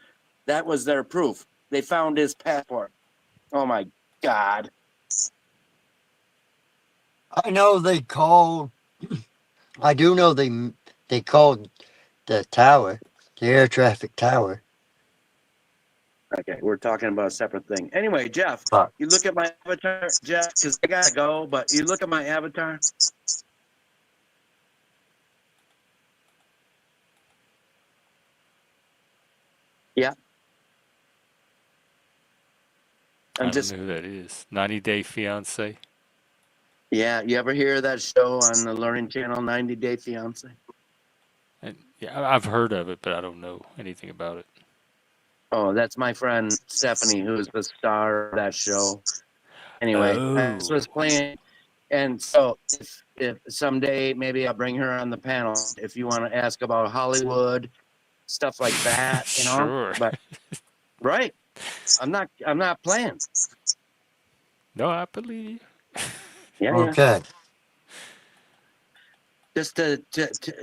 That was their proof. They found his passport. Oh my God. I know they called. I do know they called the tower, the air traffic tower. Okay, we're talking about a separate thing. Anyway, Jeff, But you look at my avatar, Jeff, because I gotta go, but you look at my avatar. Yeah. I'm I don't just, know who that is. 90 Day Fiance. yeah. You ever hear that show on the Learning Channel, 90 Day Fiance? And yeah, I've heard of it, but I don't know anything about it. Oh, that's my friend Stephanie, who's the star of that show. Anyway, I Oh, was playing, and so if someday maybe I'll bring her on the panel if you want to ask about Hollywood stuff like that, you know. sure. But right, I'm not playing. No, I believe you. Yeah, yeah. okay, Just to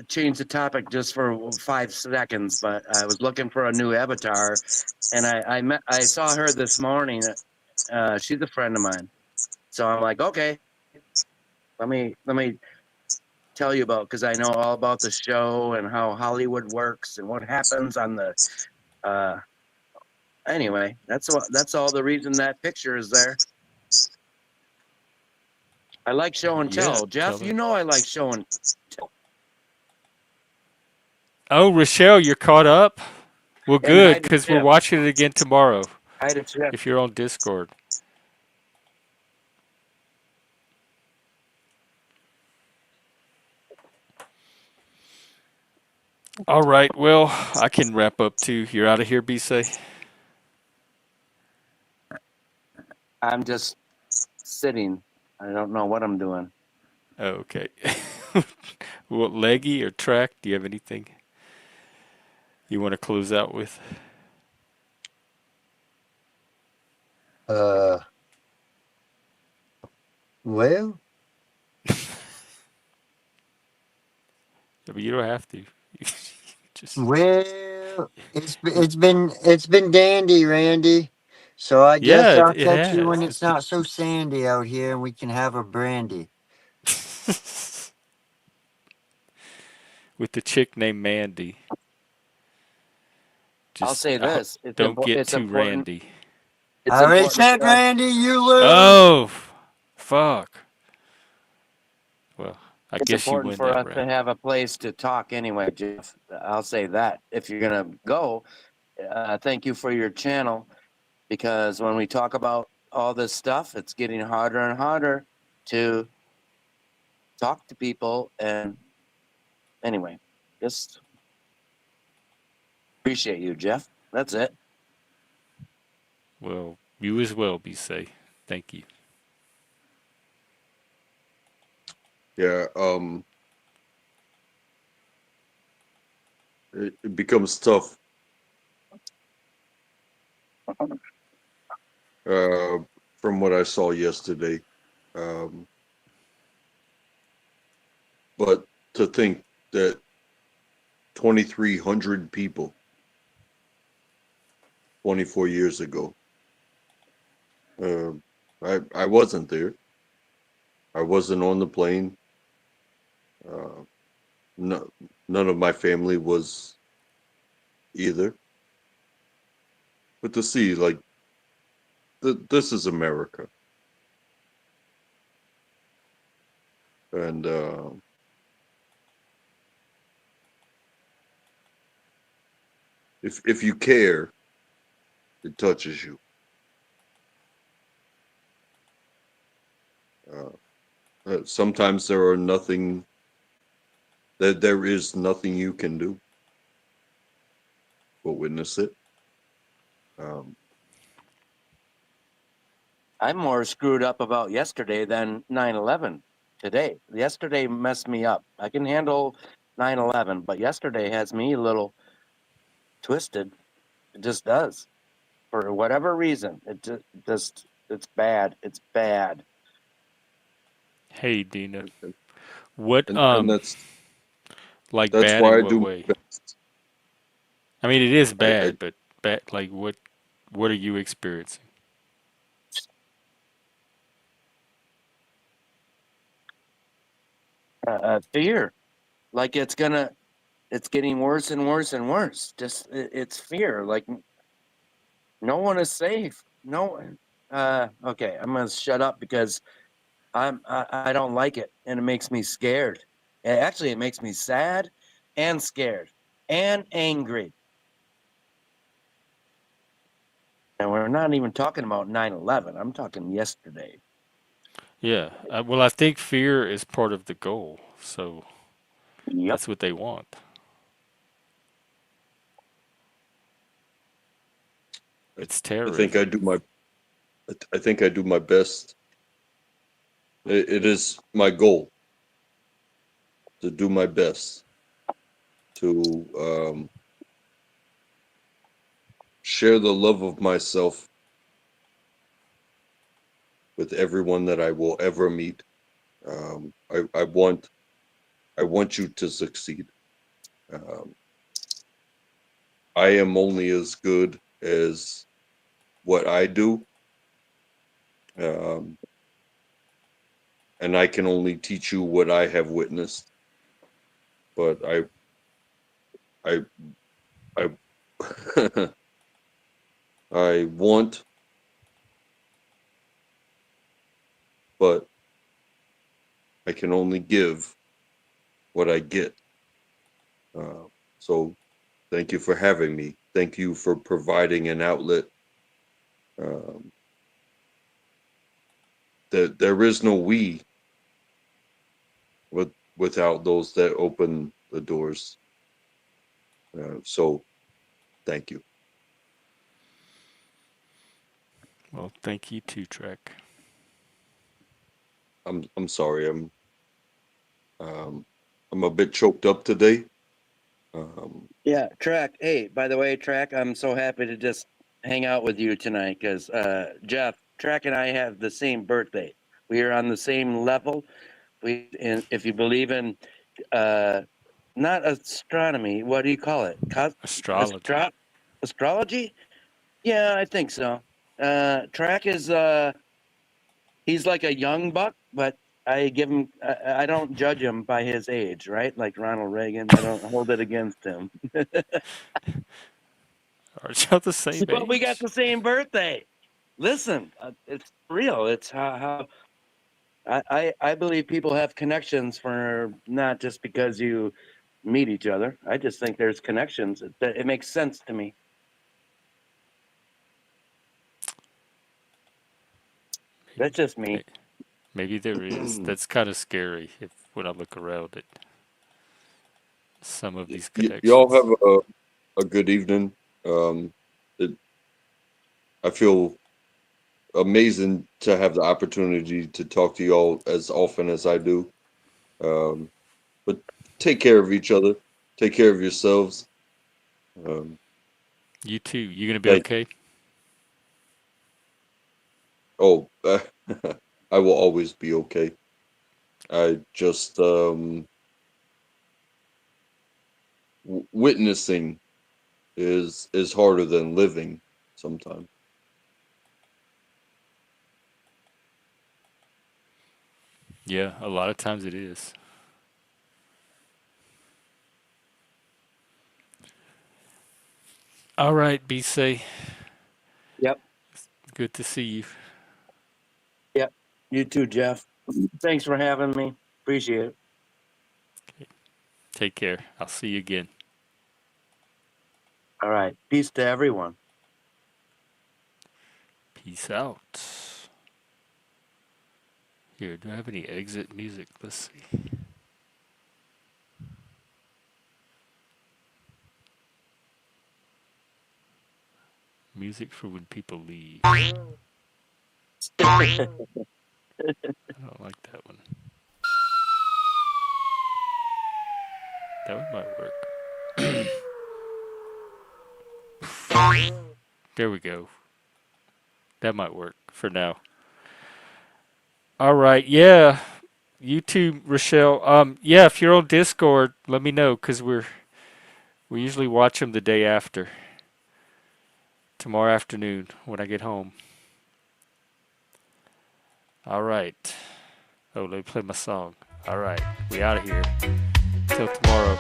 change the topic just for 5 seconds, but I was looking for a new avatar, and I saw her this morning. She's a friend of mine, so I'm like, okay, let me tell you about, because I know all about the show and how Hollywood works and what happens on the. Uh, anyway, that's all the reason that picture is there. I like show and Yeah, tell, tell Jeff. You me. know I like show and tell. Oh, Rochelle, you're caught up? Well, And good, hi to because we're Chip. watching it again tomorrow Hi to Chip. if you're on Discord. All right, well, I can wrap up too. You're out of here, B-Say? I'm just sitting. I don't know what I'm doing. Oh, okay. What, leggy or track? Do you have anything you want to close out with? uh, well, I mean, you don't have to. Just well, it's been dandy, Randy. So I guess yeah, I'll it catch you when has. it's It's been not so sandy out here, and we can have a brandy. with the chick named Mandy. I'll Just say this: it's don't get it's too important. randy. It's I already important said, for us. Randy, you lose. Oh, fuck. Well, I It's guess you important win for that us to round. have a place to talk anyway, Jeff. I'll say that. If you're gonna go, thank you for your channel, because when we talk about all this stuff, it's getting harder and harder to talk to people. And anyway, just appreciate you, Jeff. That's it. Well, you as well, be safe. Thank you. Yeah, it becomes tough uh, from what I saw yesterday. Um, but to think that 2,300 people 24 years ago, uh, I wasn't there. I wasn't on the plane. Uh, no, none of my family was either. But to see, like, this is America. And if you care, it touches you. Sometimes there is nothing you can do but witness it. Um, I'm more screwed up about yesterday than 9/11 today. Yesterday messed me up. I can handle 9/11, but yesterday has me a little twisted. It just does. For whatever reason. Just it's bad. It's bad. Hey, Dina. and, What and like that's bad why in I what do way? my best. I mean, it is I bad, but bad like what are you experiencing? Fear. Like it's getting worse and worse and worse. Just it's fear. Like no one is safe. No one. Okay, I'm gonna shut up because I don't like it and it makes me scared. Actually, it makes me sad and scared and angry. And we're not even talking about 9/11. I'm talking yesterday. Yeah. Well, I think fear is part of the goal. So Yep. that's what they want. I, It's I think terrorism. I think I do my best. It is my goal to do my best to share the love of myself with everyone that I will ever meet. I want you to succeed. Um, I am only as good as what I do, um, and I can only teach you what I have witnessed. But I, I, I want, but I can only give what I get. So thank you for having me. Thank you for providing an outlet. Um, there is no we without those that open the doors. So thank you. Well, thank you too, Trek. I'm sorry. Um, I'm a bit choked up today. Um, Yeah, Track. Hey, by the way, Track, I'm so happy to just hang out with you tonight because Jeff, Track, and I have the same birthday. We are on the same level. If you believe in, uh, not astronomy, what do you call it? Astrology. Astrology? Yeah, I think so. Track is he's like a young buck, but I give him. I don't judge him by his age, right? Like Ronald Reagan. I don't hold it against him. Are y'all the same But we got age? the same birthday. Listen, it's real. It's how I believe people have connections for not just because you meet each other. I just think there's connections. It makes sense to me. That's just me. May- Maybe there is. That's kind of scary if when I look around at some of these y'all connections. have a good evening. Um, it, I feel amazing to have the opportunity to talk to y'all as often as I do. Um, but take care of each other. Take care of yourselves. Um, You too. You gonna be thank. okay? Oh, I will always be okay. I just witnessing is harder than living sometimes. Yeah, a lot of times it is. All right, be safe. Yep. Good to see you. Yep. You too, Jeff. Thanks for having me. Appreciate it. Take care. I'll see you again. All right. Peace to everyone. Peace out. Here, do I have any exit music? Let's see. Music for when people leave. I don't like that one. That one might work. There we go. That might work for now. All right, yeah. You too, Rochelle. Yeah, if you're on Discord, let me know because we usually watch them the day after, tomorrow afternoon when I get home. All right. Oh, let me play my song. All right, we out of here. Till tomorrow.